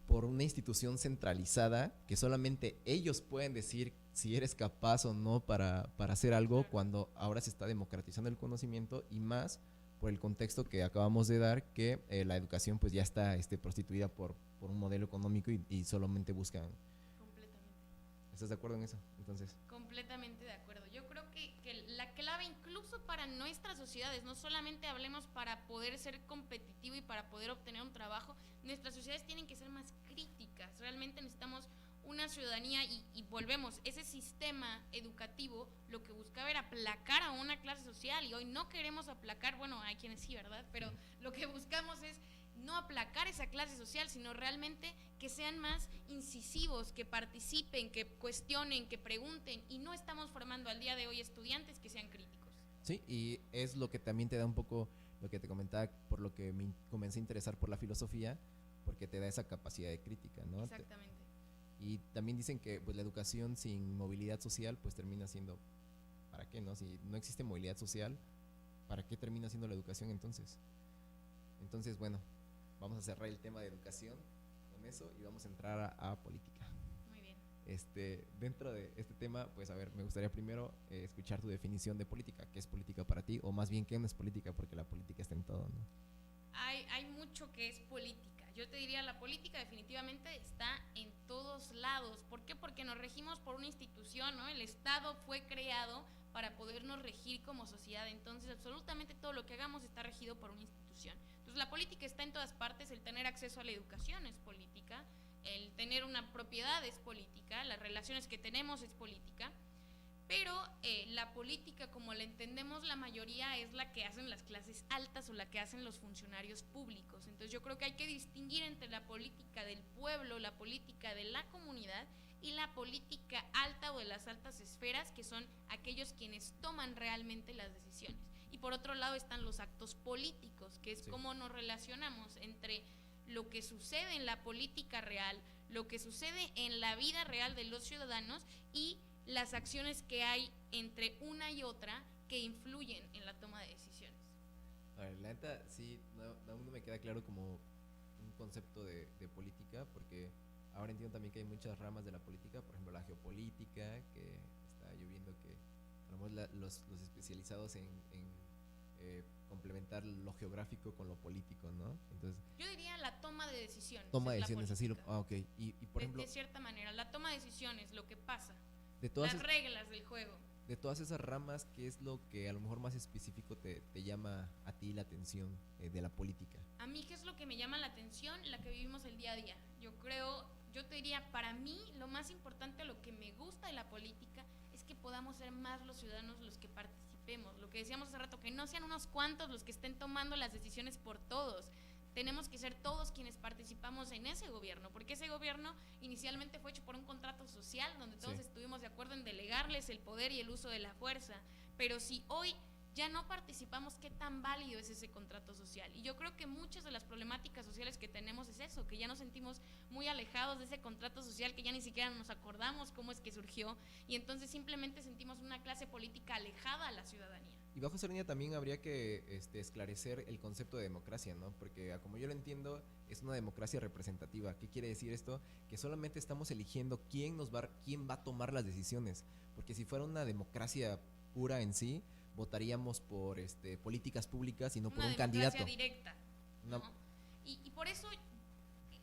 una institución centralizada que solamente ellos pueden decir si eres capaz o no para hacer algo, cuando ahora se está democratizando el conocimiento y más por el contexto que acabamos de dar, que la educación pues ya está prostituida por un modelo económico y solamente buscan. Completamente. ¿Estás de acuerdo en eso? Entonces, Completamente de acuerdo. Yo creo que la clave incluso para nuestras sociedades, no solamente hablemos para poder ser competitivo y para poder obtener un trabajo, nuestras sociedades tienen que ser más críticas. Realmente necesitamos una ciudadanía y volvemos, ese sistema educativo lo que buscaba era aplacar a una clase social y hoy no queremos aplacar, bueno, hay quienes sí, ¿verdad? Pero lo que buscamos es no aplacar esa clase social, sino realmente que sean más incisivos, que participen, que cuestionen, que pregunten, y no estamos formando al día de hoy estudiantes que sean críticos. sí, y es lo que también te da un poco lo que te comentaba, por lo que me comencé a interesar por la filosofía, porque te da esa capacidad de crítica, ¿no? Exactamente. Y también dicen que pues la educación sin movilidad social pues termina siendo, ¿para qué, no? Si no existe movilidad social, ¿para qué termina siendo la educación entonces? Entonces, bueno, vamos a cerrar el tema de educación con eso y vamos a entrar a política. Muy bien. Dentro de este tema, pues a ver, me gustaría primero escuchar tu definición de política. ¿Qué es política para ti? O más bien, ¿qué no es política? Porque la política está en todo, ¿no? Hay mucho que es política. Yo te diría, la política definitivamente está en todos lados. ¿Por qué? Porque nos regimos por una institución, ¿no? El Estado fue creado para podernos regir como sociedad. Entonces, absolutamente todo lo que hagamos está regido por una institución. Entonces, la política está en todas partes. El tener acceso a la educación es política. El tener una propiedad es política. Las relaciones que tenemos es política. Pero la política, como la entendemos la mayoría, es la que hacen las clases altas o la que hacen los funcionarios públicos. Entonces yo creo que hay que distinguir entre la política del pueblo, la política de la comunidad y la política alta o de las altas esferas, que son aquellos quienes toman realmente las decisiones. Y por otro lado están los actos políticos, que es cómo nos relacionamos entre lo que sucede en la política real, lo que sucede en la vida real de los ciudadanos y las acciones que hay entre una y otra que influyen en la toma de decisiones. A ver, la neta, sí, aún no me queda claro como un concepto de política, porque ahora entiendo también que hay muchas ramas de la política, por ejemplo la geopolítica, que está lloviendo que a lo mejor los especializados en complementar lo geográfico con lo político, ¿no? Entonces, yo diría la toma de decisiones. Toma de decisiones, así ok. Y por ejemplo, de cierta manera, la toma de decisiones, lo que pasa, de las reglas del juego. De todas esas ramas, ¿qué es lo que a lo mejor más específico te llama a ti la atención de la política? A mí, ¿qué es lo que me llama la atención? La que vivimos el día a día. Yo te diría, para mí, lo más importante, lo que me gusta de la política, es que podamos ser más los ciudadanos los que participemos. Lo que decíamos hace rato, que no sean unos cuantos los que estén tomando las decisiones por todos. Tenemos que ser todos quienes participamos en ese gobierno, porque ese gobierno inicialmente fue hecho por un contrato social donde todos estuvimos de acuerdo en delegarles el poder y el uso de la fuerza, pero si hoy ya no participamos, ¿qué tan válido es ese contrato social? Y yo creo que muchas de las problemáticas sociales que tenemos es eso, que ya nos sentimos muy alejados de ese contrato social, que ya ni siquiera nos acordamos cómo es que surgió, y entonces simplemente sentimos una clase política alejada a la ciudadanía. Y bajo esa línea también habría que esclarecer el concepto de democracia, ¿no? Porque como yo lo entiendo, es una democracia representativa. ¿Qué quiere decir esto? Que solamente estamos eligiendo quién va a tomar las decisiones. Porque si fuera una democracia pura en sí, votaríamos por políticas públicas y no por un candidato. Una democracia directa, ¿no? Y por eso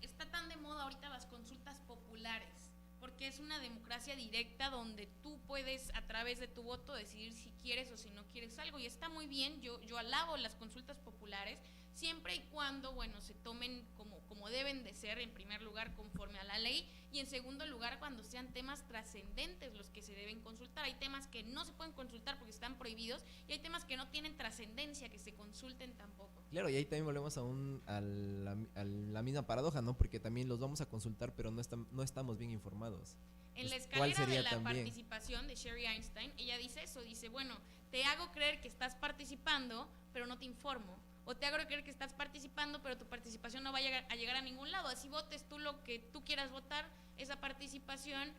está tan de moda ahorita las consultas populares, porque es una democracia directa donde tú puedes a través de tu voto decidir si quieres o si no quieres algo, y está muy bien. Yo alabo las consultas populares siempre y cuando, bueno, se tomen como deben de ser, en primer lugar conforme a la ley, y en segundo lugar cuando sean temas trascendentes los que se deben consultar. Hay temas que no se pueden consultar porque están prohibidos, y hay temas que no tienen trascendencia que se consulten tampoco. Claro, y ahí también volvemos a la misma paradoja, ¿no? Porque también los vamos a consultar, pero no estamos bien informados. En la Pues, ¿cuál escalera sería de la también? participación de Sherry Einstein, ella dice eso, dice, bueno, te hago creer que estás participando, pero no te informo. O te hago creer que estás participando, pero tu participación no va a llegar a ningún lado. Así votes tú lo que tú quieras votar, esa participación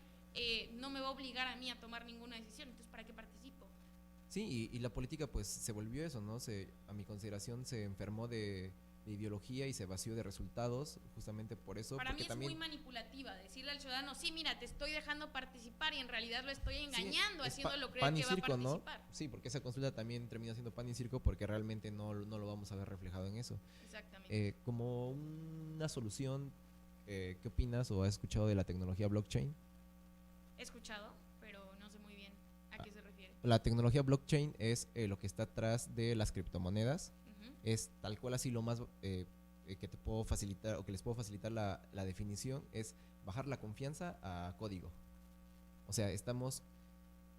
no me va a obligar a mí a tomar ninguna decisión. Entonces, ¿para qué participo? Sí, y la política pues se volvió eso, ¿no? A mi consideración se enfermó de ideología y se vació de resultados, justamente por eso. Para mí porque es también, muy manipulativa decirle al ciudadano, sí, mira, te estoy dejando participar, y en realidad lo estoy engañando, es haciéndolo creer pan y que va a circo, ¿no? participar. Sí, porque esa consulta también termina siendo pan y circo porque realmente no lo vamos a ver reflejado en eso. Exactamente. Como una solución, ¿qué opinas o has escuchado de la tecnología blockchain? He escuchado, pero no sé muy bien a qué se refiere. La tecnología blockchain es lo que está atrás de las criptomonedas. Ujú. Es tal cual así lo más que te puedo facilitar o que les puedo facilitar la definición es bajar la confianza a código. O sea,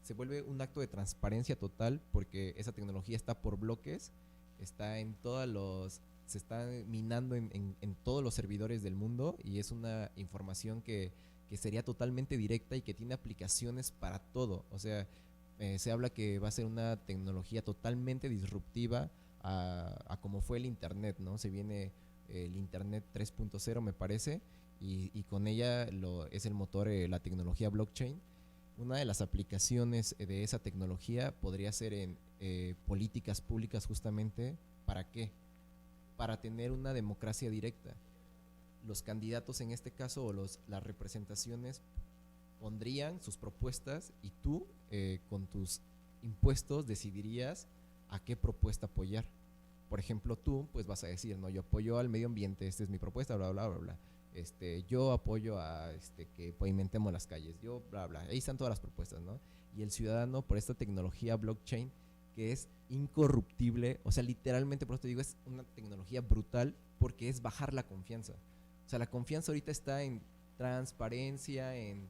se vuelve un acto de transparencia total porque esa tecnología está por bloques, está se está minando en todos los servidores del mundo, y es una información que sería totalmente directa y que tiene aplicaciones para todo. O sea, se habla que va a ser una tecnología totalmente disruptiva a como fue el Internet, ¿no? Se viene el Internet 3.0, me parece, y con ella es el motor, la tecnología blockchain. Una de las aplicaciones de esa tecnología podría ser en políticas públicas, justamente. ¿Para qué? Para tener una democracia directa. Los candidatos en este caso, o las representaciones, pondrían sus propuestas, y tú con tus impuestos decidirías a qué propuesta apoyar. Por ejemplo, tú pues vas a decir, no, yo apoyo al medio ambiente, esta es mi propuesta, bla, bla, bla, bla. Yo apoyo a que pavimentemos las calles, yo, bla, bla. Ahí están todas las propuestas, ¿no? Y el ciudadano, por esta tecnología blockchain, que es incorruptible, o sea, literalmente, por eso te digo, es una tecnología brutal porque es bajar la confianza. O sea, la confianza ahorita está en transparencia, en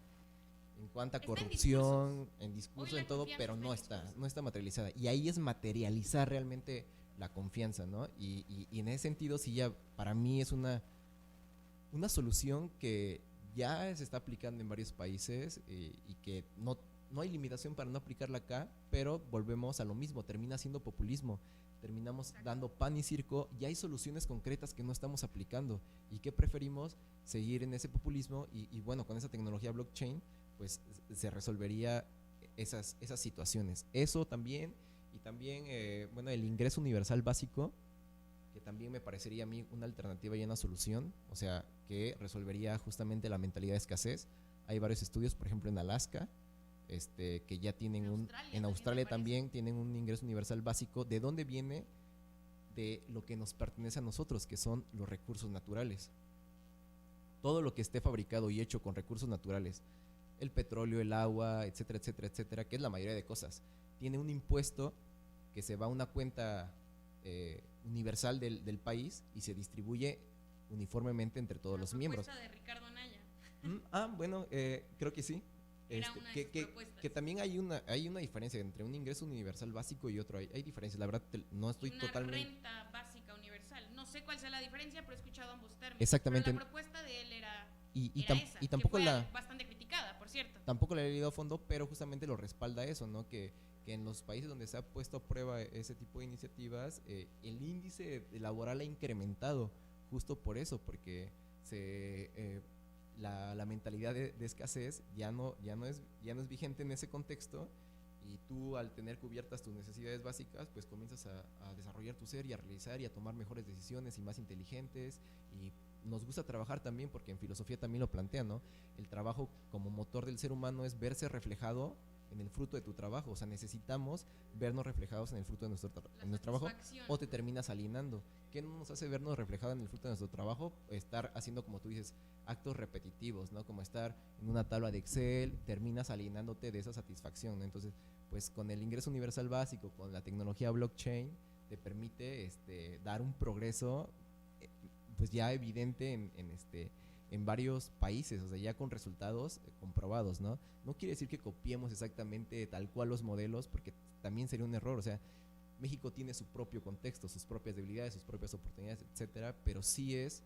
cuanta Está corrupción, en Hoy discurso, la en todo, confianza pero está en no discurso. está materializada. Y ahí es materializar realmente la confianza, ¿no? Y en ese sentido, sí, ya para mí es una solución que ya se está aplicando en varios países, y que no hay limitación para no aplicarla acá, pero volvemos a lo mismo, termina siendo populismo, terminamos Exacto. dando pan y circo, y hay soluciones concretas que no estamos aplicando, y que preferimos seguir en ese populismo, y bueno, con esa tecnología blockchain pues se resolvería esas situaciones. Eso también, y también bueno, el ingreso universal básico, que también me parecería a mí una alternativa y una solución, o sea, que resolvería justamente la mentalidad de escasez. Hay varios estudios, por ejemplo en Alaska, que ya tienen en Australia también tienen un ingreso universal básico. ¿De dónde viene? De lo que nos pertenece a nosotros, que son los recursos naturales. Todo lo que esté fabricado y hecho con recursos naturales, el petróleo, el agua, etcétera, etcétera, etcétera, que es la mayoría de cosas, tiene un impuesto que se va a una cuenta universal del país y se distribuye uniformemente entre todos los miembros. La propuesta de Ricardo Anaya. Bueno, creo que sí. Era una de sus propuestas. Que también hay una diferencia entre un ingreso universal básico y otro. Hay diferencias, la verdad no estoy una totalmente... renta básica universal. No sé cuál sea la diferencia, pero he escuchado ambos términos. Exactamente. Pero la propuesta de él era esa, y tampoco que fue la... bastante criticada, por cierto. Tampoco la he leído a fondo, pero justamente lo respalda eso, ¿no? Que en los países donde se ha puesto a prueba ese tipo de iniciativas, el índice laboral ha incrementado justo por eso, porque la mentalidad de escasez ya no es vigente en ese contexto, y tú, al tener cubiertas tus necesidades básicas, pues comienzas a desarrollar tu ser y a realizar y a tomar mejores decisiones y más inteligentes. Y nos gusta trabajar también, porque en filosofía también lo plantea, ¿no? El trabajo como motor del ser humano es verse reflejado en el fruto de tu trabajo. O sea, necesitamos vernos reflejados en el fruto de nuestro trabajo, o te terminas alienando. ¿Qué no nos hace vernos reflejados en el fruto de nuestro trabajo? Estar haciendo, como tú dices, actos repetitivos, ¿no? Como estar en una tabla de Excel, terminas alienándote de esa satisfacción, ¿no? Entonces, pues con el ingreso universal básico, con la tecnología blockchain, te permite dar un progreso pues ya evidente en varios países, o sea, ya con resultados comprobados, ¿no? No quiere decir que copiemos exactamente tal cual los modelos, porque también sería un error. O sea, México tiene su propio contexto, sus propias debilidades, sus propias oportunidades, etcétera, pero sí es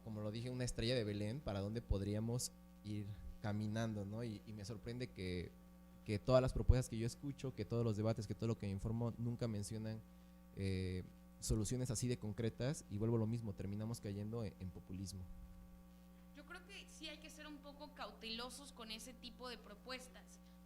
como lo dije, una estrella de Belén para donde podríamos ir caminando, ¿no? Y me sorprende que todas las propuestas que yo escucho, que todos los debates, que todo lo que me informo, nunca mencionan soluciones así de concretas, y vuelvo a lo mismo, terminamos cayendo en populismo. Yo creo que sí hay que ser un poco cautelosos con ese tipo de propuestas.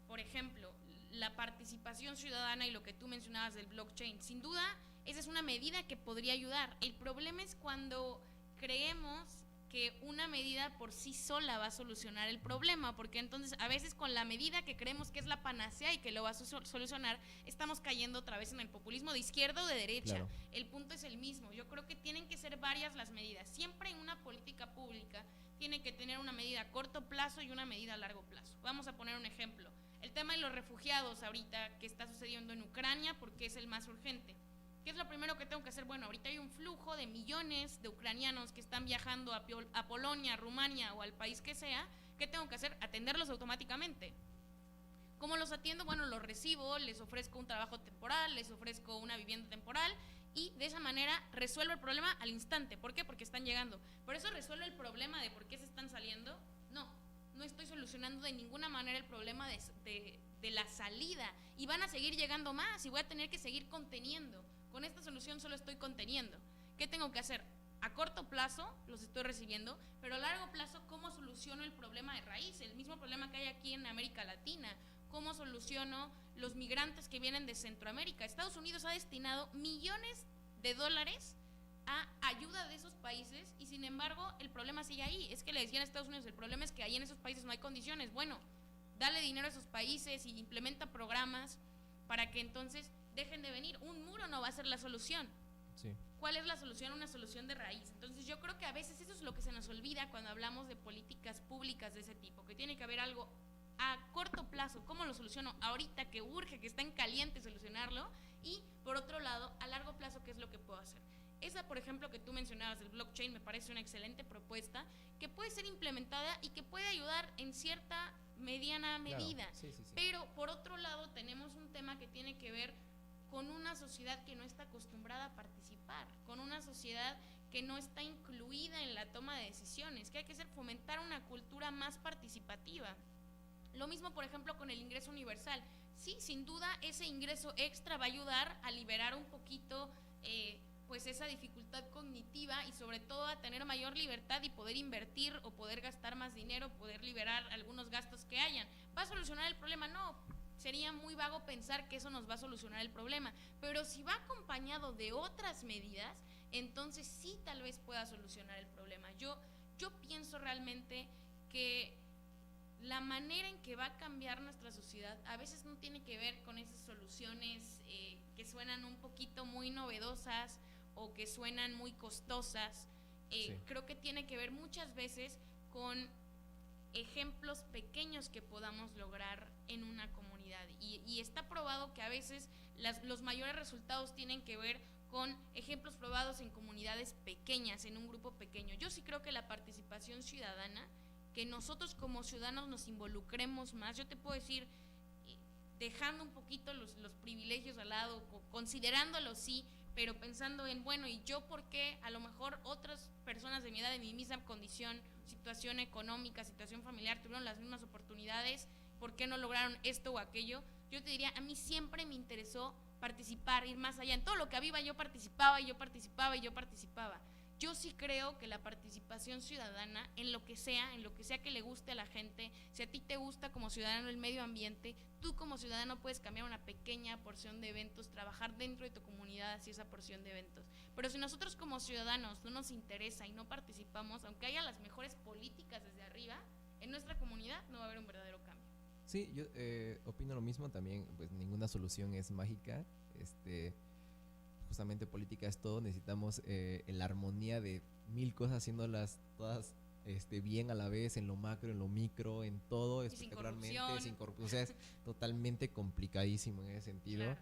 Por ejemplo, la participación ciudadana y lo que tú mencionabas del blockchain, sin duda esa es una medida que podría ayudar. El problema es cuando creemos que una medida por sí sola va a solucionar el problema, porque entonces a veces con la medida que creemos que es la panacea y que lo va a solucionar, estamos cayendo otra vez en el populismo de izquierda o de derecha. Claro. El punto es el mismo. Yo creo que tienen que ser varias las medidas. Siempre en una política pública tiene que tener una medida a corto plazo y una medida a largo plazo. Vamos a poner un ejemplo. El tema de los refugiados ahorita que está sucediendo en Ucrania, porque es el más urgente. ¿Qué es lo primero que tengo que hacer? Bueno, ahorita hay un flujo de millones de ucranianos que están viajando a Polonia, a Rumania o al país que sea. ¿Qué tengo que hacer? Atenderlos automáticamente. ¿Cómo los atiendo? Bueno, los recibo, les ofrezco un trabajo temporal, les ofrezco una vivienda temporal, y de esa manera resuelvo el problema al instante. ¿Por qué? Porque están llegando. ¿Por eso resuelve el problema de por qué se están saliendo? No estoy solucionando de ninguna manera el problema de la salida, y van a seguir llegando más y voy a tener que seguir conteniendo. Con esta solución solo estoy conteniendo. ¿Qué tengo que hacer? A corto plazo los estoy recibiendo, pero a largo plazo, ¿cómo soluciono el problema de raíz? El mismo problema que hay aquí en América Latina. ¿Cómo soluciono los migrantes que vienen de Centroamérica? Estados Unidos ha destinado millones de dólares a ayuda de esos países, y sin embargo el problema sigue ahí. Es que le decían a Estados Unidos, el problema es que ahí en esos países no hay condiciones. Bueno, dale dinero a esos países y implementa programas para que entonces dejen de venir. Un muro no va a ser la solución. Sí. ¿Cuál es la solución? Una solución de raíz. Entonces yo creo que a veces eso es lo que se nos olvida cuando hablamos de políticas públicas de ese tipo, que tiene que haber algo a corto plazo. ¿Cómo lo soluciono ahorita que urge, que está en caliente solucionarlo? Y por otro lado, a largo plazo, ¿qué es lo que puedo hacer? Esa, por ejemplo, que tú mencionabas del blockchain, me parece una excelente propuesta que puede ser implementada y que puede ayudar en cierta mediana medida. Claro. Sí. Pero por otro lado tenemos un tema que tiene que ver con una sociedad que no está acostumbrada a participar, con una sociedad que no está incluida en la toma de decisiones, que hay que hacer fomentar una cultura más participativa. Lo mismo, por ejemplo, con el ingreso universal. Sí, sin duda, ese ingreso extra va a ayudar a liberar un poquito pues esa dificultad cognitiva, y sobre todo a tener mayor libertad y poder invertir o poder gastar más dinero, poder liberar algunos gastos que hayan. ¿Va a solucionar el problema? No. Sería muy vago pensar que eso nos va a solucionar el problema, pero si va acompañado de otras medidas, entonces sí tal vez pueda solucionar el problema. Yo pienso realmente que la manera en que va a cambiar nuestra sociedad a veces no tiene que ver con esas soluciones que suenan un poquito muy novedosas o que suenan muy costosas. Sí. Creo que tiene que ver muchas veces con ejemplos pequeños que podamos lograr en una comunidad, y está probado que a veces los mayores resultados tienen que ver con ejemplos probados en comunidades pequeñas, en un grupo pequeño. Yo sí creo que la participación ciudadana, que nosotros como ciudadanos nos involucremos más, yo te puedo decir, dejando un poquito los privilegios al lado, considerándolos sí, pero pensando en, bueno, ¿y yo por qué? A lo mejor otras personas de mi edad, de mi misma condición, situación económica, situación familiar, tuvieron las mismas oportunidades, ¿por qué no lograron esto o aquello? Yo te diría, a mí siempre me interesó participar, ir más allá. En todo lo que había yo participaba, y yo participaba, y yo participaba. Yo sí creo que la participación ciudadana, en lo que sea que le guste a la gente, si a ti te gusta como ciudadano el medio ambiente, tú como ciudadano puedes cambiar una pequeña porción de eventos, trabajar dentro de tu comunidad hacia esa porción de eventos. Pero si nosotros como ciudadanos no nos interesa y no participamos, aunque haya las mejores políticas desde arriba, en nuestra comunidad no va a haber un verdadero cambio. Sí, yo opino lo mismo también, pues ninguna solución es mágica, justamente política es todo, necesitamos la armonía de mil cosas haciéndolas todas bien a la vez, en lo macro, en lo micro, en todo, Y espectacularmente, sin corrupción. o sea, es totalmente complicadísimo en ese sentido. Claro.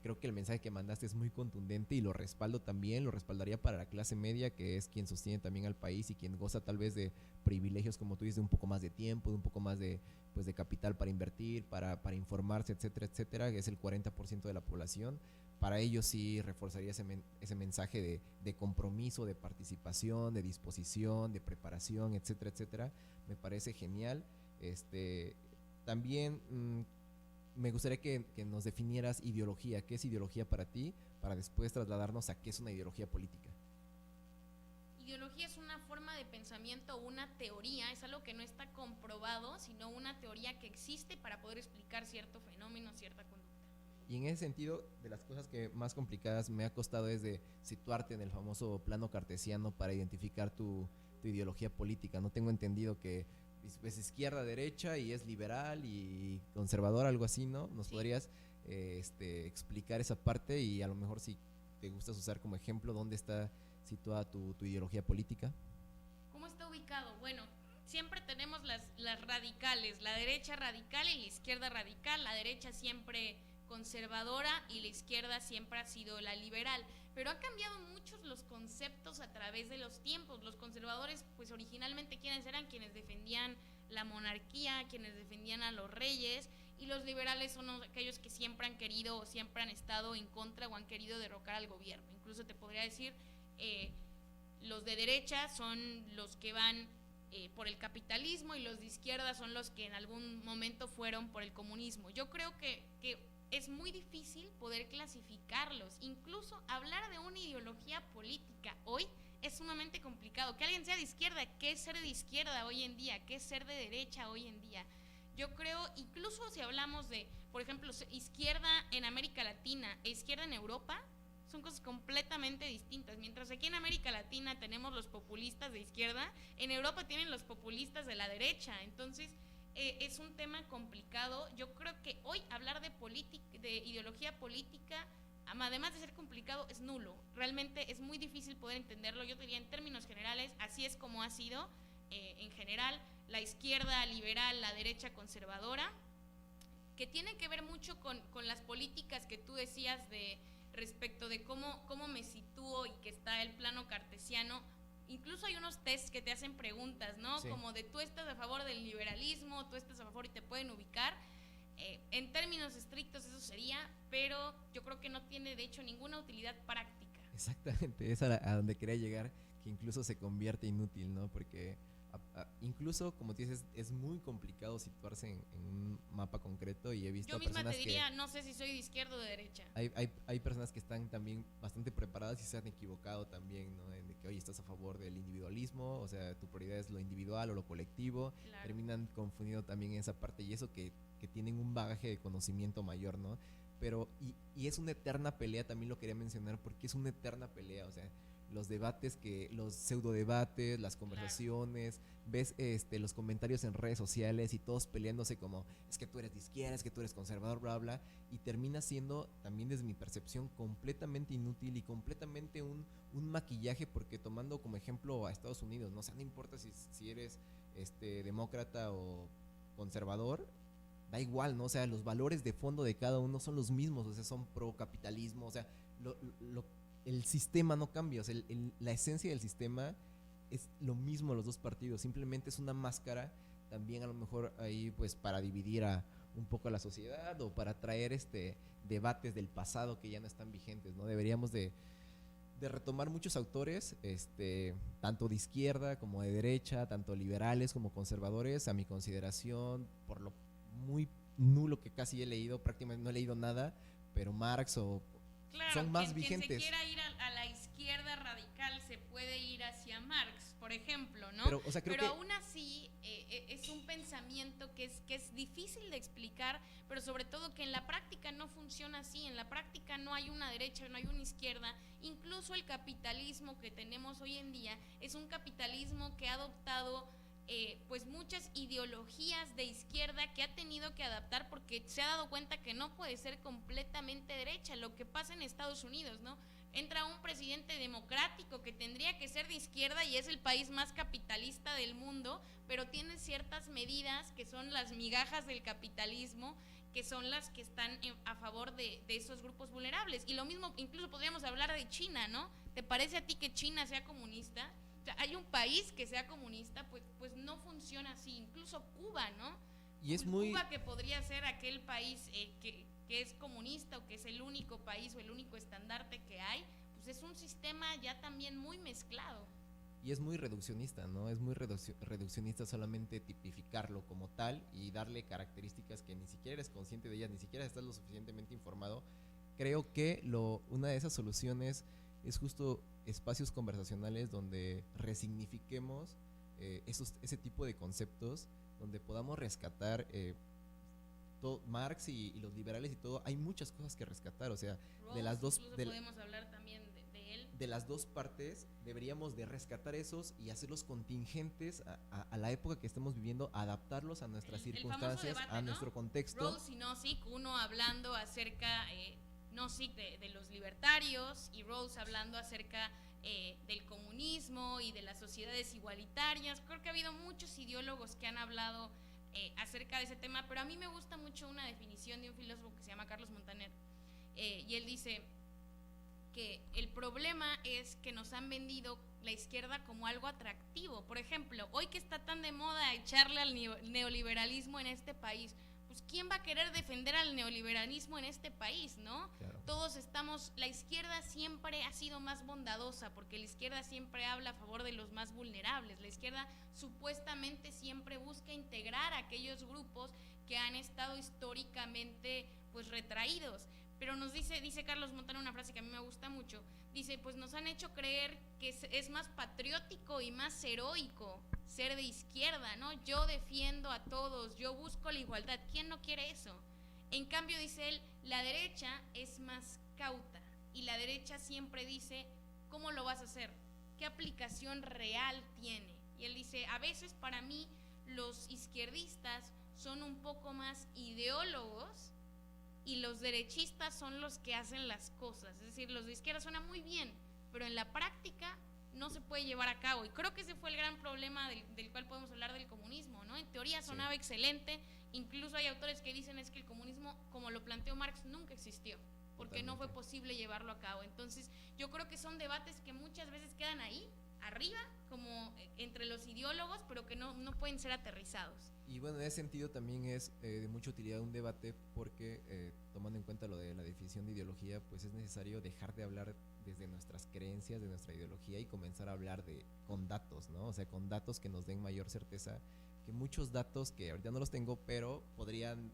Creo que el mensaje que mandaste es muy contundente y lo respaldo también, lo respaldaría para la clase media, que es quien sostiene también al país y quien goza tal vez de privilegios, como tú dices, de un poco más de tiempo, de un poco más de, pues, de capital para invertir, para informarse, etcétera, etcétera, que es el 40% de la población. Para ellos sí reforzaría ese mensaje de compromiso, de participación, de disposición, de preparación, etcétera, etcétera. Me parece genial. También me gustaría que nos definieras ideología. ¿Qué es ideología para ti? Para después trasladarnos a qué es una ideología política. Ideología es una forma de pensamiento, una teoría, es algo que no está comprobado, sino una teoría que existe para poder explicar cierto fenómeno, cierta conducta. Y en ese sentido, de las cosas que más complicadas me ha costado es de situarte en el famoso plano cartesiano para identificar tu ideología política. No tengo entendido que es izquierda, derecha y es liberal y conservador, algo así, ¿no? ¿Nos podrías explicar esa parte y a lo mejor si te gustas usar como ejemplo dónde está situada tu ideología política? ¿Cómo está ubicado? Bueno, siempre tenemos las radicales, la derecha radical y la izquierda radical, la derecha siempre conservadora y la izquierda siempre ha sido la liberal, pero ha cambiado muchos los conceptos a través de los tiempos. Los conservadores, pues originalmente quienes eran quienes defendían la monarquía, quienes defendían a los reyes, y los liberales son aquellos que siempre han querido o siempre han estado en contra o han querido derrocar al gobierno. Incluso te podría decir, los de derecha son los que van por el capitalismo y los de izquierda son los que en algún momento fueron por el comunismo. Yo creo que es muy difícil poder clasificarlos. Incluso hablar de una ideología política hoy es sumamente complicado. Que alguien sea de izquierda, ¿qué es ser de izquierda hoy en día? ¿Qué es ser de derecha hoy en día? Yo creo, incluso si hablamos de, por ejemplo, izquierda en América Latina e izquierda en Europa, son cosas completamente distintas. Mientras aquí en América Latina tenemos los populistas de izquierda, en Europa tienen los populistas de la derecha. Entonces, es un tema complicado. Yo creo que hoy hablar de ideología política, además de ser complicado, es nulo. Realmente es muy difícil poder entenderlo. Yo diría en términos generales, así es como ha sido en general la izquierda liberal, la derecha conservadora, que tiene que ver mucho con las políticas que tú decías respecto de cómo me sitúo y que está el plano cartesiano. Incluso hay unos tests que te hacen preguntas, ¿no? Sí. Como de tú estás a favor del liberalismo, tú estás a favor y te pueden ubicar. En términos estrictos eso sería, pero yo creo que no tiene de hecho ninguna utilidad práctica. Exactamente, es a donde quería llegar, que incluso se convierte inútil, ¿no? Porque incluso, como tú dices, es muy complicado situarse en un mapa concreto y he visto yo misma personas te diría, no sé si soy de izquierda o de derecha. Hay personas que están también bastante preparadas y se han equivocado también, ¿no? En que, oye, estás a favor del individualismo, o sea, tu prioridad es lo individual o lo colectivo. Claro. Terminan confundiendo también esa parte y eso que tienen un bagaje de conocimiento mayor, ¿no? Pero, y es una eterna pelea, también lo quería mencionar, porque es una eterna pelea, o sea, los debates, los pseudo debates, las conversaciones, claro. Ves los comentarios en redes sociales y todos peleándose como, es que tú eres de izquierda, es que tú eres conservador, bla, bla, y termina siendo, también desde mi percepción, completamente inútil y completamente un maquillaje, porque tomando como ejemplo a Estados Unidos, ¿no? O sea, no importa si eres demócrata o conservador, da igual, ¿no? O sea, los valores de fondo de cada uno son los mismos, o sea, son pro capitalismo, o sea, el sistema no cambia, o sea, la esencia del sistema es lo mismo los dos partidos, simplemente es una máscara también a lo mejor ahí pues para dividir un poco a la sociedad o para traer debates del pasado que ya no están vigentes, ¿no? Deberíamos de retomar muchos autores, tanto de izquierda como de derecha, tanto liberales como conservadores, a mi consideración, por lo muy nulo que casi he leído, prácticamente no he leído nada, pero Marx o claro, son más vigentes. Quien se quiera ir a la izquierda radical se puede ir hacia Marx, por ejemplo, ¿no? Pero, o sea, pero aún así es un pensamiento que es difícil de explicar, pero sobre todo que en la práctica no funciona así. En la práctica no hay una derecha, no hay una izquierda. Incluso el capitalismo que tenemos hoy en día es un capitalismo que ha adoptado pues muchas ideologías de izquierda que ha tenido que adaptar porque se ha dado cuenta que no puede ser completamente derecha. Lo que pasa en Estados Unidos, ¿no? Entra un presidente democrático que tendría que ser de izquierda y es el país más capitalista del mundo, pero tiene ciertas medidas que son las migajas del capitalismo, que son las que están a favor de esos grupos vulnerables. Y lo mismo, incluso podríamos hablar de China, ¿no? ¿Te parece a ti que China sea comunista? O sea, hay un país que sea comunista, pues no funciona así. Incluso Cuba, ¿no? Y es Cuba, que podría ser aquel país que es comunista o que es el único país o el único estandarte que hay, pues es un sistema ya también muy mezclado. Y es muy reduccionista, ¿no? Es muy reduccionista solamente tipificarlo como tal y darle características que ni siquiera eres consciente de ellas, ni siquiera estás lo suficientemente informado. Creo que una de esas soluciones es justo espacios conversacionales donde resignifiquemos ese tipo de conceptos, donde podamos rescatar Marx y los liberales y todo. Hay muchas cosas que rescatar, o sea, Rawls, de las dos podemos hablar también de él. De las dos partes deberíamos de rescatar esos y hacerlos contingentes a la época que estamos viviendo, adaptarlos a nuestras circunstancias, debate, a ¿no? nuestro contexto. Rawls y Nozick, uno hablando acerca Nozick de los libertarios y Rawls hablando acerca del comunismo y de las sociedades igualitarias. Creo que ha habido muchos ideólogos que han hablado acerca de ese tema, pero a mí me gusta mucho una definición de un filósofo que se llama Carlos Montaner, y él dice que el problema es que nos han vendido la izquierda como algo atractivo. Por ejemplo, hoy que está tan de moda echarle al neoliberalismo en este país, pues ¿quién va a querer defender al neoliberalismo en este país, no? Claro. Todos estamos, la izquierda siempre ha sido más bondadosa, porque la izquierda siempre habla a favor de los más vulnerables. La izquierda supuestamente siempre busca integrar a aquellos grupos que han estado históricamente pues retraídos. Pero nos dice Carlos Montano una frase que a mí me gusta mucho, dice, pues nos han hecho creer que es más patriótico y más heroico ser de izquierda, ¿no? Yo defiendo a todos, yo busco la igualdad. ¿Quién no quiere eso? En cambio, dice él, la derecha es más cauta y la derecha siempre dice, ¿cómo lo vas a hacer? ¿Qué aplicación real tiene? Y él dice, a veces para mí los izquierdistas son un poco más ideólogos y los derechistas son los que hacen las cosas. Es decir, los de izquierda suenan muy bien, pero en la práctica no se puede llevar a cabo. Y creo que ese fue el gran problema del cual podemos hablar del comunismo, ¿no? En teoría sonaba excelente, incluso hay autores que dicen es que el comunismo, como lo planteó Marx, nunca existió, porque no fue posible llevarlo a cabo. Entonces, yo creo que son debates que muchas veces quedan ahí, arriba, como entre los ideólogos, pero que no pueden ser aterrizados. Y bueno, en ese sentido también es de mucha utilidad un debate porque tomando en cuenta lo de la definición de ideología, pues es necesario dejar de hablar desde nuestras creencias, de nuestra ideología y comenzar a hablar con datos, ¿no? O sea, con datos que nos den mayor certeza, que muchos datos que ahorita no los tengo, pero podrían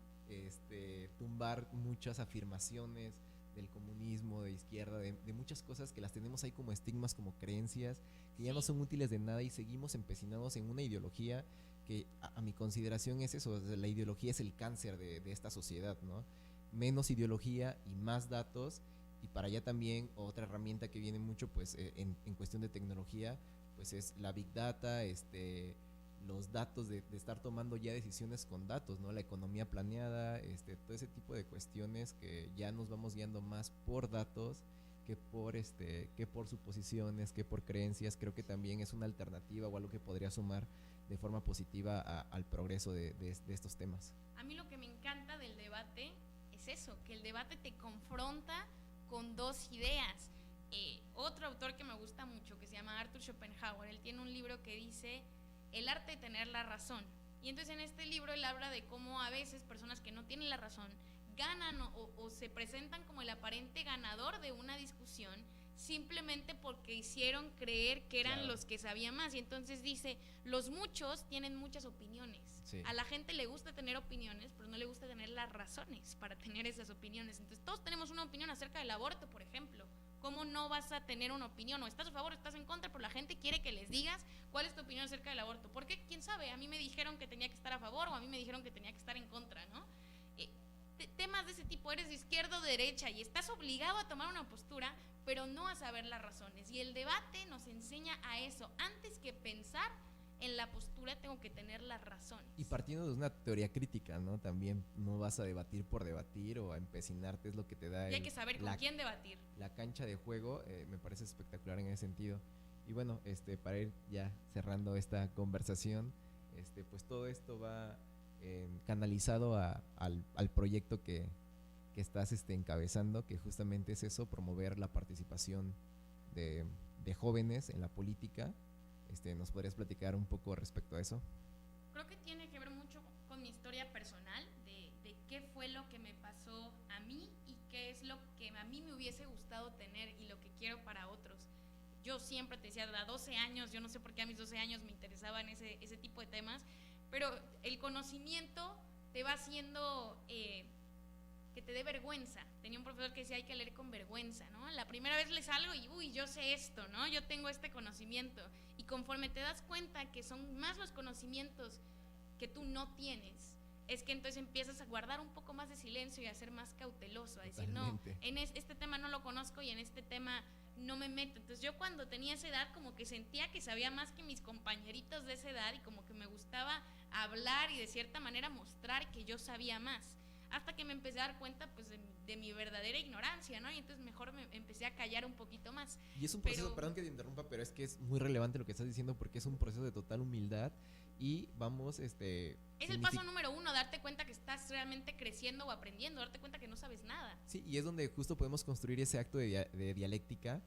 tumbar muchas afirmaciones del comunismo, de izquierda, de muchas cosas que las tenemos ahí como estigmas, como creencias, que ya no son útiles de nada y seguimos empecinados en una ideología que a mi consideración es eso, la ideología es el cáncer de esta sociedad, ¿no? Menos ideología y más datos, y para allá también otra herramienta que viene mucho pues en cuestión de tecnología, pues es la Big Data, los datos de estar tomando ya decisiones con datos, ¿no? La economía planeada, todo ese tipo de cuestiones que ya nos vamos guiando más por datos que por suposiciones, que por creencias. Creo que también es una alternativa o algo que podría sumar de forma positiva al progreso de estos temas. A mí lo que me encanta del debate es eso, que el debate te confronta con dos ideas. Otro autor que me gusta mucho, que se llama Arthur Schopenhauer, él tiene un libro que dice El arte de tener la razón. Y entonces en este libro él habla de cómo a veces personas que no tienen la razón ganan o se presentan como el aparente ganador de una discusión simplemente porque hicieron creer que eran los que sabían más. Y entonces dice, los muchos tienen muchas opiniones. Sí. A la gente le gusta tener opiniones, pero no le gusta tener las razones para tener esas opiniones. Entonces todos tenemos una opinión acerca del aborto, por ejemplo. ¿Cómo no vas a tener una opinión? O estás a favor o estás en contra, pero la gente quiere que les digas cuál es tu opinión acerca del aborto. Porque, quién sabe, a mí me dijeron que tenía que estar a favor o a mí me dijeron que tenía que estar en contra, ¿no? Temas de ese tipo, eres de izquierda o derecha y estás obligado a tomar una postura, pero no a saber las razones. Y el debate nos enseña a eso. Antes que pensar, en la postura tengo que tener la razón. Y partiendo de una teoría crítica, ¿no? También no vas a debatir por debatir o a empecinarte, es lo que te da Y hay que saber con quién debatir. La cancha de juego. Me parece espectacular en ese sentido. Y bueno, para ir ya cerrando esta conversación, pues todo esto va canalizado al proyecto que estás encabezando, que justamente es eso, promover la participación de jóvenes en la política. ¿Nos podrías platicar un poco respecto a eso? Creo que tiene que ver mucho con mi historia personal, de qué fue lo que me pasó a mí y qué es lo que a mí me hubiese gustado tener y lo que quiero para otros. Yo siempre te decía, a 12 años, yo no sé por qué a mis 12 años me interesaban ese tipo de temas, pero el conocimiento te va haciendo que te dé vergüenza. Tenía un profesor que decía, hay que leer con vergüenza, ¿no? La primera vez lees algo y, uy, yo sé esto, ¿no? Yo tengo este conocimiento. Y conforme te das cuenta que son más los conocimientos que tú no tienes, es que entonces empiezas a guardar un poco más de silencio y a ser más cauteloso, a decir, Totalmente. no, en este tema no lo conozco y en este tema no me meto. Entonces yo cuando tenía esa edad como que sentía que sabía más que mis compañeritos de esa edad y como que me gustaba hablar y de cierta manera mostrar que yo sabía más. Hasta que me empecé a dar cuenta pues de mi verdadera ignorancia, ¿no? Y entonces mejor me empecé a callar un poquito más. Y es un proceso, perdón que te interrumpa, pero es que es muy relevante lo que estás diciendo porque es un proceso de total humildad y vamos, Es el paso número 1, darte cuenta que estás realmente creciendo o aprendiendo, darte cuenta que no sabes nada. Sí, y es donde justo podemos construir ese acto de dialéctica,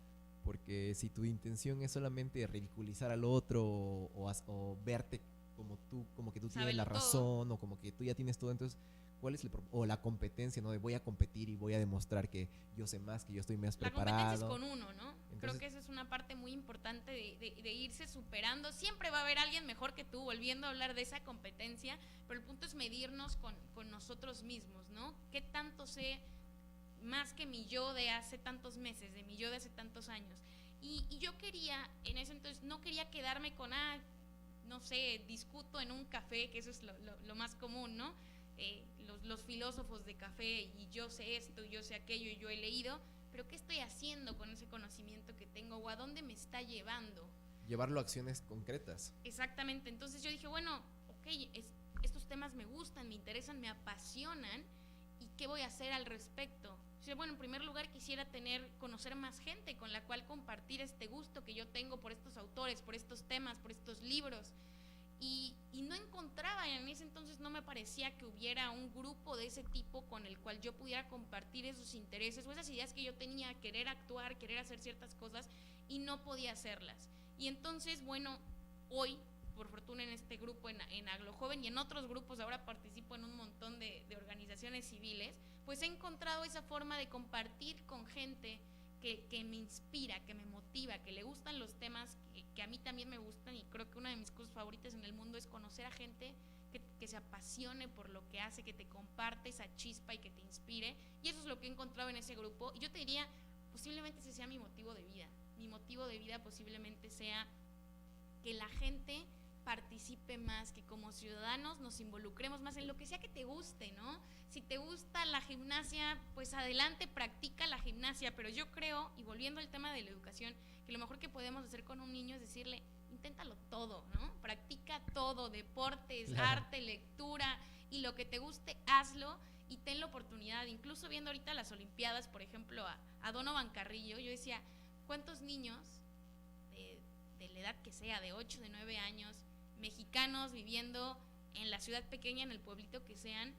porque si tu intención es solamente ridiculizar al otro o verte como que tú tienes la razón o como que tú ya tienes todo, entonces ¿cuál es o la competencia, ¿no? De voy a competir y voy a demostrar que yo sé más, que yo estoy más preparado. La competencia es con uno, ¿no? Entonces, creo que esa es una parte muy importante de irse superando. Siempre va a haber alguien mejor que tú, volviendo a hablar de esa competencia, pero el punto es medirnos con nosotros mismos, ¿no? ¿Qué tanto sé más que mi yo de hace tantos meses, de mi yo de hace tantos años? Y yo quería, en ese entonces, no quería quedarme con, no sé, discuto en un café, que eso es lo más común, ¿no? Los filósofos de café y yo sé esto, yo sé aquello y yo he leído, pero ¿qué estoy haciendo con ese conocimiento que tengo o a dónde me está llevando? Llevarlo a acciones concretas. Exactamente, entonces yo dije, bueno, ok, estos temas me gustan, me interesan, me apasionan y ¿qué voy a hacer al respecto? Bueno, en primer lugar quisiera conocer más gente con la cual compartir este gusto que yo tengo por estos autores, por estos temas, por estos libros. Y no encontraba, en ese entonces no me parecía que hubiera un grupo de ese tipo con el cual yo pudiera compartir esos intereses o esas ideas que yo tenía, querer actuar, querer hacer ciertas cosas y no podía hacerlas. Y entonces, bueno, hoy, por fortuna en este grupo, en Aglojoven y en otros grupos, ahora participo en un montón de organizaciones civiles, pues he encontrado esa forma de compartir con gente que me inspira, que me motiva, que le gustan los temas que a mí también me gustan, y creo que una de mis cosas favoritas en el mundo es conocer a gente que se apasione por lo que hace, que te comparte esa chispa y que te inspire, y eso es lo que he encontrado en ese grupo. Y yo te diría, posiblemente ese sea mi motivo de vida. Mi motivo de vida posiblemente sea que la gente participe más, que como ciudadanos nos involucremos más en lo que sea que te guste, ¿no? Si te gusta la gimnasia, pues adelante, practica la gimnasia, pero yo creo, y volviendo al tema de la educación, que lo mejor que podemos hacer con un niño es decirle, inténtalo todo, ¿no? Practica todo, deportes, arte, lectura, y lo que te guste, hazlo y ten la oportunidad. Incluso viendo ahorita las Olimpiadas, por ejemplo, a Donovan Carrillo, yo decía, ¿cuántos niños de la edad que sea, de 8, de 9 años, mexicanos viviendo en la ciudad pequeña, en el pueblito que sean,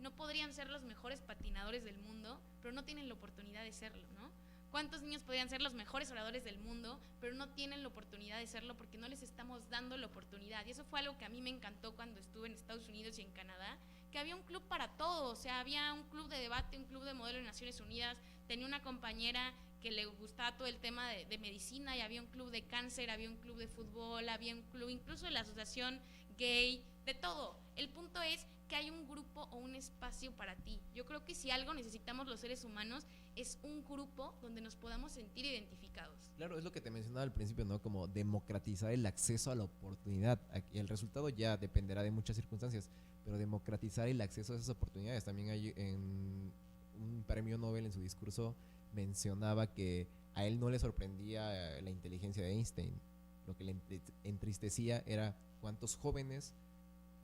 no podrían ser los mejores patinadores del mundo, pero no tienen la oportunidad de serlo, ¿no? ¿Cuántos niños podrían ser los mejores oradores del mundo, pero no tienen la oportunidad de serlo porque no les estamos dando la oportunidad? Y eso fue algo que a mí me encantó cuando estuve en Estados Unidos y en Canadá, que había un club para todo, o sea, había un club de debate, un club de modelo de Naciones Unidas, tenía una compañera que le gustaba todo el tema de medicina, y había un club de cáncer, había un club de fútbol, había un club incluso de la asociación gay, de todo. El punto es que hay un grupo o un espacio para ti. Yo creo que si algo necesitamos los seres humanos es un grupo donde nos podamos sentir identificados. Claro, es lo que te mencionaba al principio, ¿no? Como democratizar el acceso a la oportunidad. El resultado ya dependerá de muchas circunstancias, pero democratizar el acceso a esas oportunidades. También hay en un premio Nobel en su discurso mencionaba que a él no le sorprendía la inteligencia de Einstein. Lo que le entristecía era cuántos jóvenes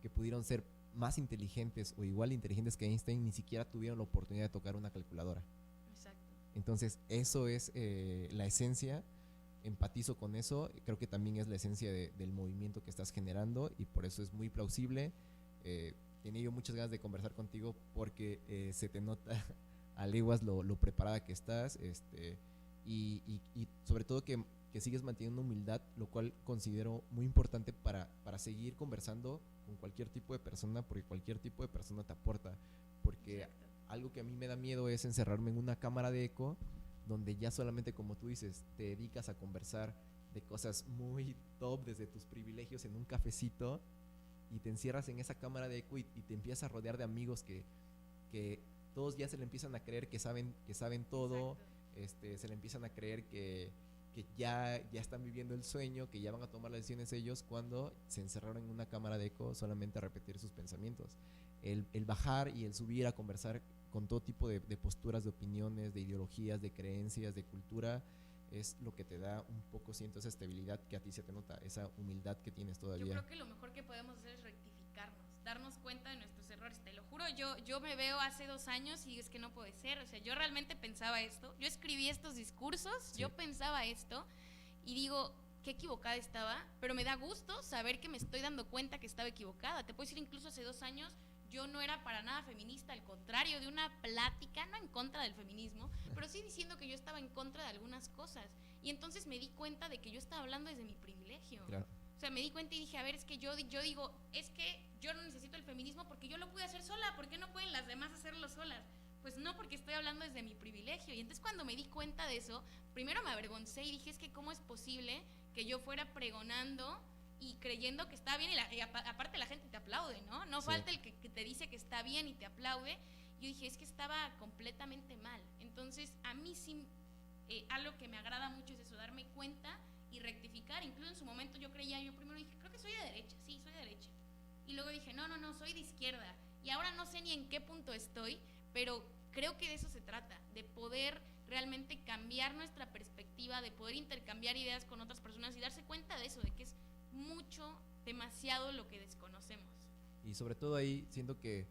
que pudieron ser más inteligentes o igual de inteligentes que Einstein ni siquiera tuvieron la oportunidad de tocar una calculadora. Exacto. Entonces, eso es la esencia. Empatizo con eso. Creo que también es la esencia del movimiento que estás generando y por eso es muy plausible. Tenía yo muchas ganas de conversar contigo porque se te nota a leguas lo preparada que estás, y sobre todo que sigues manteniendo humildad, lo cual considero muy importante para seguir conversando con cualquier tipo de persona, porque cualquier tipo de persona te aporta. Porque Exacto. algo que a mí me da miedo es encerrarme en una cámara de eco donde ya solamente, como tú dices, te dedicas a conversar de cosas muy top desde tus privilegios en un cafecito y te encierras en esa cámara de eco y te empiezas a rodear de amigos que todos ya se le empiezan a creer que saben todo. Exacto. Se le empiezan a creer que ya están viviendo el sueño, que ya van a tomar las decisiones ellos, cuando se encerraron en una cámara de eco solamente a repetir sus pensamientos. El bajar y el subir a conversar con todo tipo de posturas, de opiniones, de ideologías, de creencias, de cultura, es lo que te da un poco, siento, esa estabilidad que a ti se te nota, esa humildad que tienes todavía. Yo creo que lo mejor que podemos hacer es rectificarnos, darnos cuenta de nuestros errores. Te lo juro, yo me veo hace 2 años y es que no puede ser. O sea, yo realmente pensaba esto. Yo escribí estos discursos, Sí. yo pensaba esto y digo, qué equivocada estaba, pero me da gusto saber que me estoy dando cuenta que estaba equivocada. Te puedo decir, incluso hace 2 años yo no era para nada feminista, al contrario, de una plática, no en contra del feminismo, pero sí diciendo que yo estaba en contra de algunas cosas. Y entonces me di cuenta de que yo estaba hablando desde mi privilegio. Claro. O sea, me di cuenta y dije, a ver, es que yo digo, es que yo no necesito el feminismo porque yo lo pude hacer sola, ¿por qué no pueden las demás hacerlo solas? Pues no, porque estoy hablando desde mi privilegio. Y entonces cuando me di cuenta de eso, primero me avergoncé y dije, es que cómo es posible que yo fuera pregonando y creyendo que está bien y aparte la gente te aplaude, ¿no? No Sí. falta el que te dice que está bien y te aplaude. Yo dije, es que estaba completamente mal. Entonces, a mí sí, algo que me agrada mucho es eso, darme cuenta y rectificar. Incluso en su momento yo primero dije, creo que soy de derecha, sí, soy de derecha. Y luego dije, no, soy de izquierda. Y ahora no sé ni en qué punto estoy, pero creo que de eso se trata, de poder realmente cambiar nuestra perspectiva, de poder intercambiar ideas con otras personas y darse cuenta de eso, de que es mucho, demasiado lo que desconocemos. Y sobre todo ahí siento que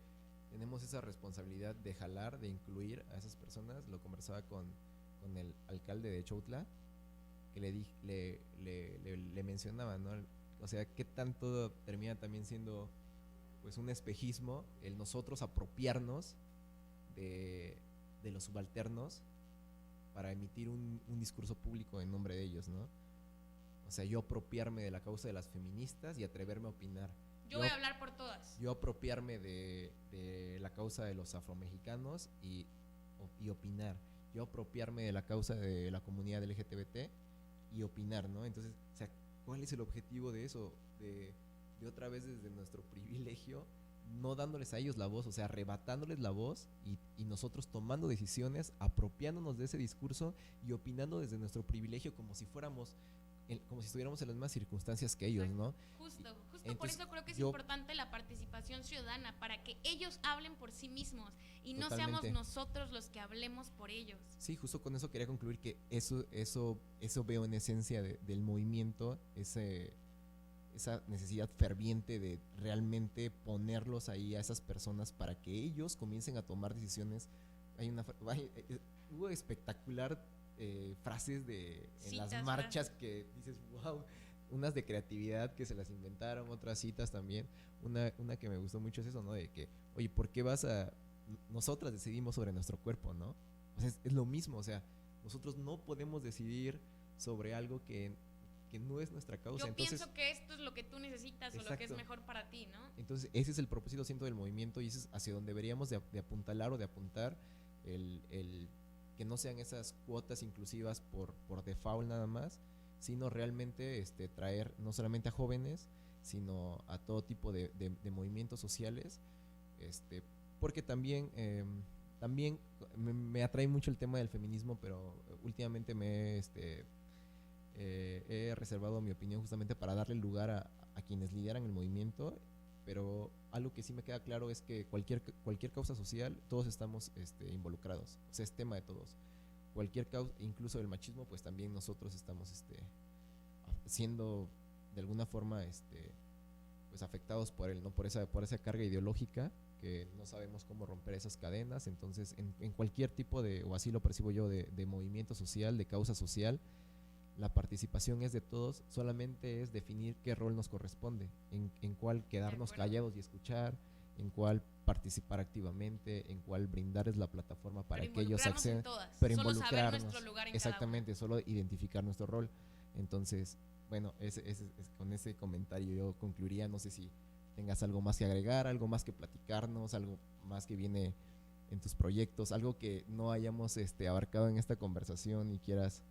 tenemos esa responsabilidad de jalar, de incluir a esas personas. Lo conversaba con el alcalde de Chautla, que le mencionaba, ¿no? O sea, qué tanto termina también siendo pues un espejismo el nosotros apropiarnos de los subalternos para emitir un discurso público en nombre de ellos, ¿no? O sea, yo apropiarme de la causa de las feministas y atreverme a opinar. Yo voy a hablar por todas. Yo apropiarme de la causa de los afromexicanos y opinar. Yo apropiarme de la causa de la comunidad LGTBT y opinar, ¿no? Entonces, o sea, ¿cuál es el objetivo de eso? De otra vez desde nuestro privilegio, no dándoles a ellos la voz, o sea, arrebatándoles la voz y nosotros tomando decisiones, apropiándonos de ese discurso y opinando desde nuestro privilegio como si fuéramos, como si estuviéramos en las mismas circunstancias que ellos, ¿no? Justo Entonces, por eso creo que es importante la participación ciudadana, para que ellos hablen por sí mismos y no Totalmente. seamos nosotros los que hablemos por ellos. Sí, justo con eso quería concluir que eso veo en esencia del movimiento, esa necesidad ferviente de realmente ponerlos ahí a esas personas para que ellos comiencen a tomar decisiones. Hubo espectacular frases en Citas, las marchas que dices, wow, unas de creatividad que se las inventaron, otras citas también. Una que me gustó mucho es eso, ¿no? De que, oye, ¿por qué nosotras decidimos sobre nuestro cuerpo, ¿no? O sea, es lo mismo, o sea, nosotros no podemos decidir sobre algo que no es nuestra causa. Yo pienso que esto es lo que tú necesitas. Exacto. O lo que es mejor para ti, ¿no? Entonces ese es el propósito, siento, del movimiento, y ese es hacia donde deberíamos de apuntalar o de apuntar, el que no sean esas cuotas inclusivas por default nada más, sino realmente traer no solamente a jóvenes, sino a todo tipo de movimientos sociales, porque también me atrae mucho el tema del feminismo, pero últimamente he reservado mi opinión justamente para darle lugar a quienes lideran el movimiento, pero algo que sí me queda claro es que cualquier causa social, todos estamos involucrados, o sea, es tema de todos. Cualquier causa, incluso el machismo, pues también nosotros estamos siendo de alguna forma pues afectados por él, ¿no? Por esa carga ideológica, que no sabemos cómo romper esas cadenas. Entonces, en cualquier tipo de, o así lo percibo yo, de movimiento social, de causa social, la participación es de todos, solamente es definir qué rol nos corresponde, en cuál quedarnos callados y escuchar, en cuál participar activamente, en cuál brindarles la plataforma para que ellos accedan, pero solo involucrarnos, saber nuestro lugar en exactamente, solo identificar nuestro rol. Entonces, bueno, con ese comentario yo concluiría. No sé si tengas algo más que agregar, algo más que platicarnos, algo más que viene en tus proyectos, algo que no hayamos abarcado en esta conversación y quieras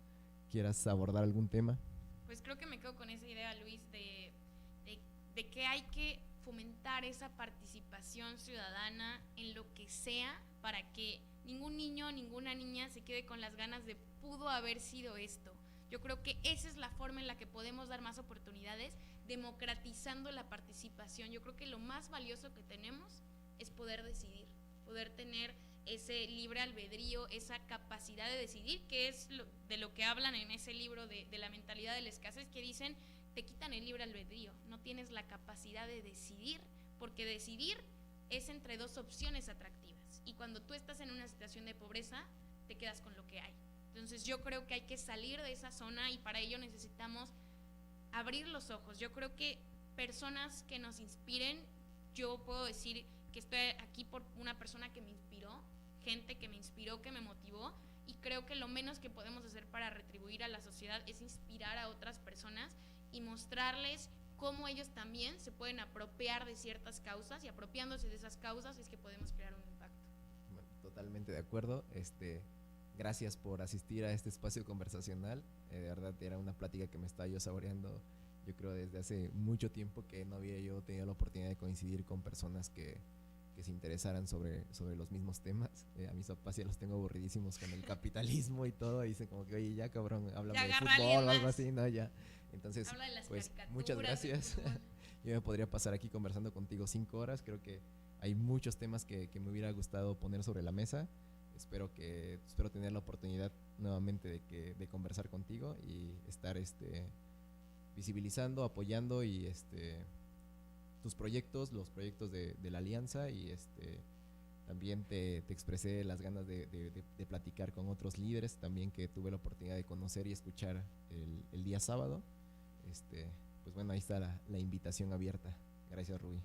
abordar algún tema. Pues creo que me quedo con esa idea, Luis, de que hay que fomentar esa participación ciudadana en lo que sea, para que ningún niño, ninguna niña se quede con las ganas de pudo haber sido esto. Yo creo que esa es la forma en la que podemos dar más oportunidades, democratizando la participación. Yo creo que lo más valioso que tenemos es poder decidir, poder tener ese libre albedrío, esa capacidad de decidir, que es de lo que hablan en ese libro de la mentalidad de la escasez, que dicen, te quitan el libre albedrío, no tienes la capacidad de decidir, porque decidir es entre dos opciones atractivas, y cuando tú estás en una situación de pobreza, te quedas con lo que hay. Entonces yo creo que hay que salir de esa zona, y para ello necesitamos abrir los ojos. Yo creo que personas que nos inspiren, yo puedo decir que estoy aquí por una persona que me inspiró, gente que me inspiró, que me motivó, y creo que lo menos que podemos hacer para retribuir a la sociedad es inspirar a otras personas y mostrarles cómo ellos también se pueden apropiar de ciertas causas, y apropiándose de esas causas es que podemos crear un impacto. Bueno, totalmente de acuerdo. Gracias por asistir a este espacio conversacional. De verdad era una plática que me estaba yo saboreando, yo creo desde hace mucho tiempo, que no había yo tenido la oportunidad de coincidir con personas que se interesaran sobre los mismos temas. A mis papás ya los tengo aburridísimos con el capitalismo y todo, y dicen como que, oye, ya cabrón, háblame de fútbol o algo así, ¿no? Ya. Entonces, pues muchas gracias. Yo me podría pasar aquí conversando contigo 5 horas. Creo que hay muchos temas que me hubiera gustado poner sobre la mesa. Espero tener la oportunidad nuevamente de conversar contigo y estar visibilizando, apoyando y tus proyectos, los proyectos de la alianza, y también te expresé las ganas de platicar con otros líderes también que tuve la oportunidad de conocer y escuchar el día sábado. Pues bueno, ahí está la invitación abierta. Gracias, Rubí.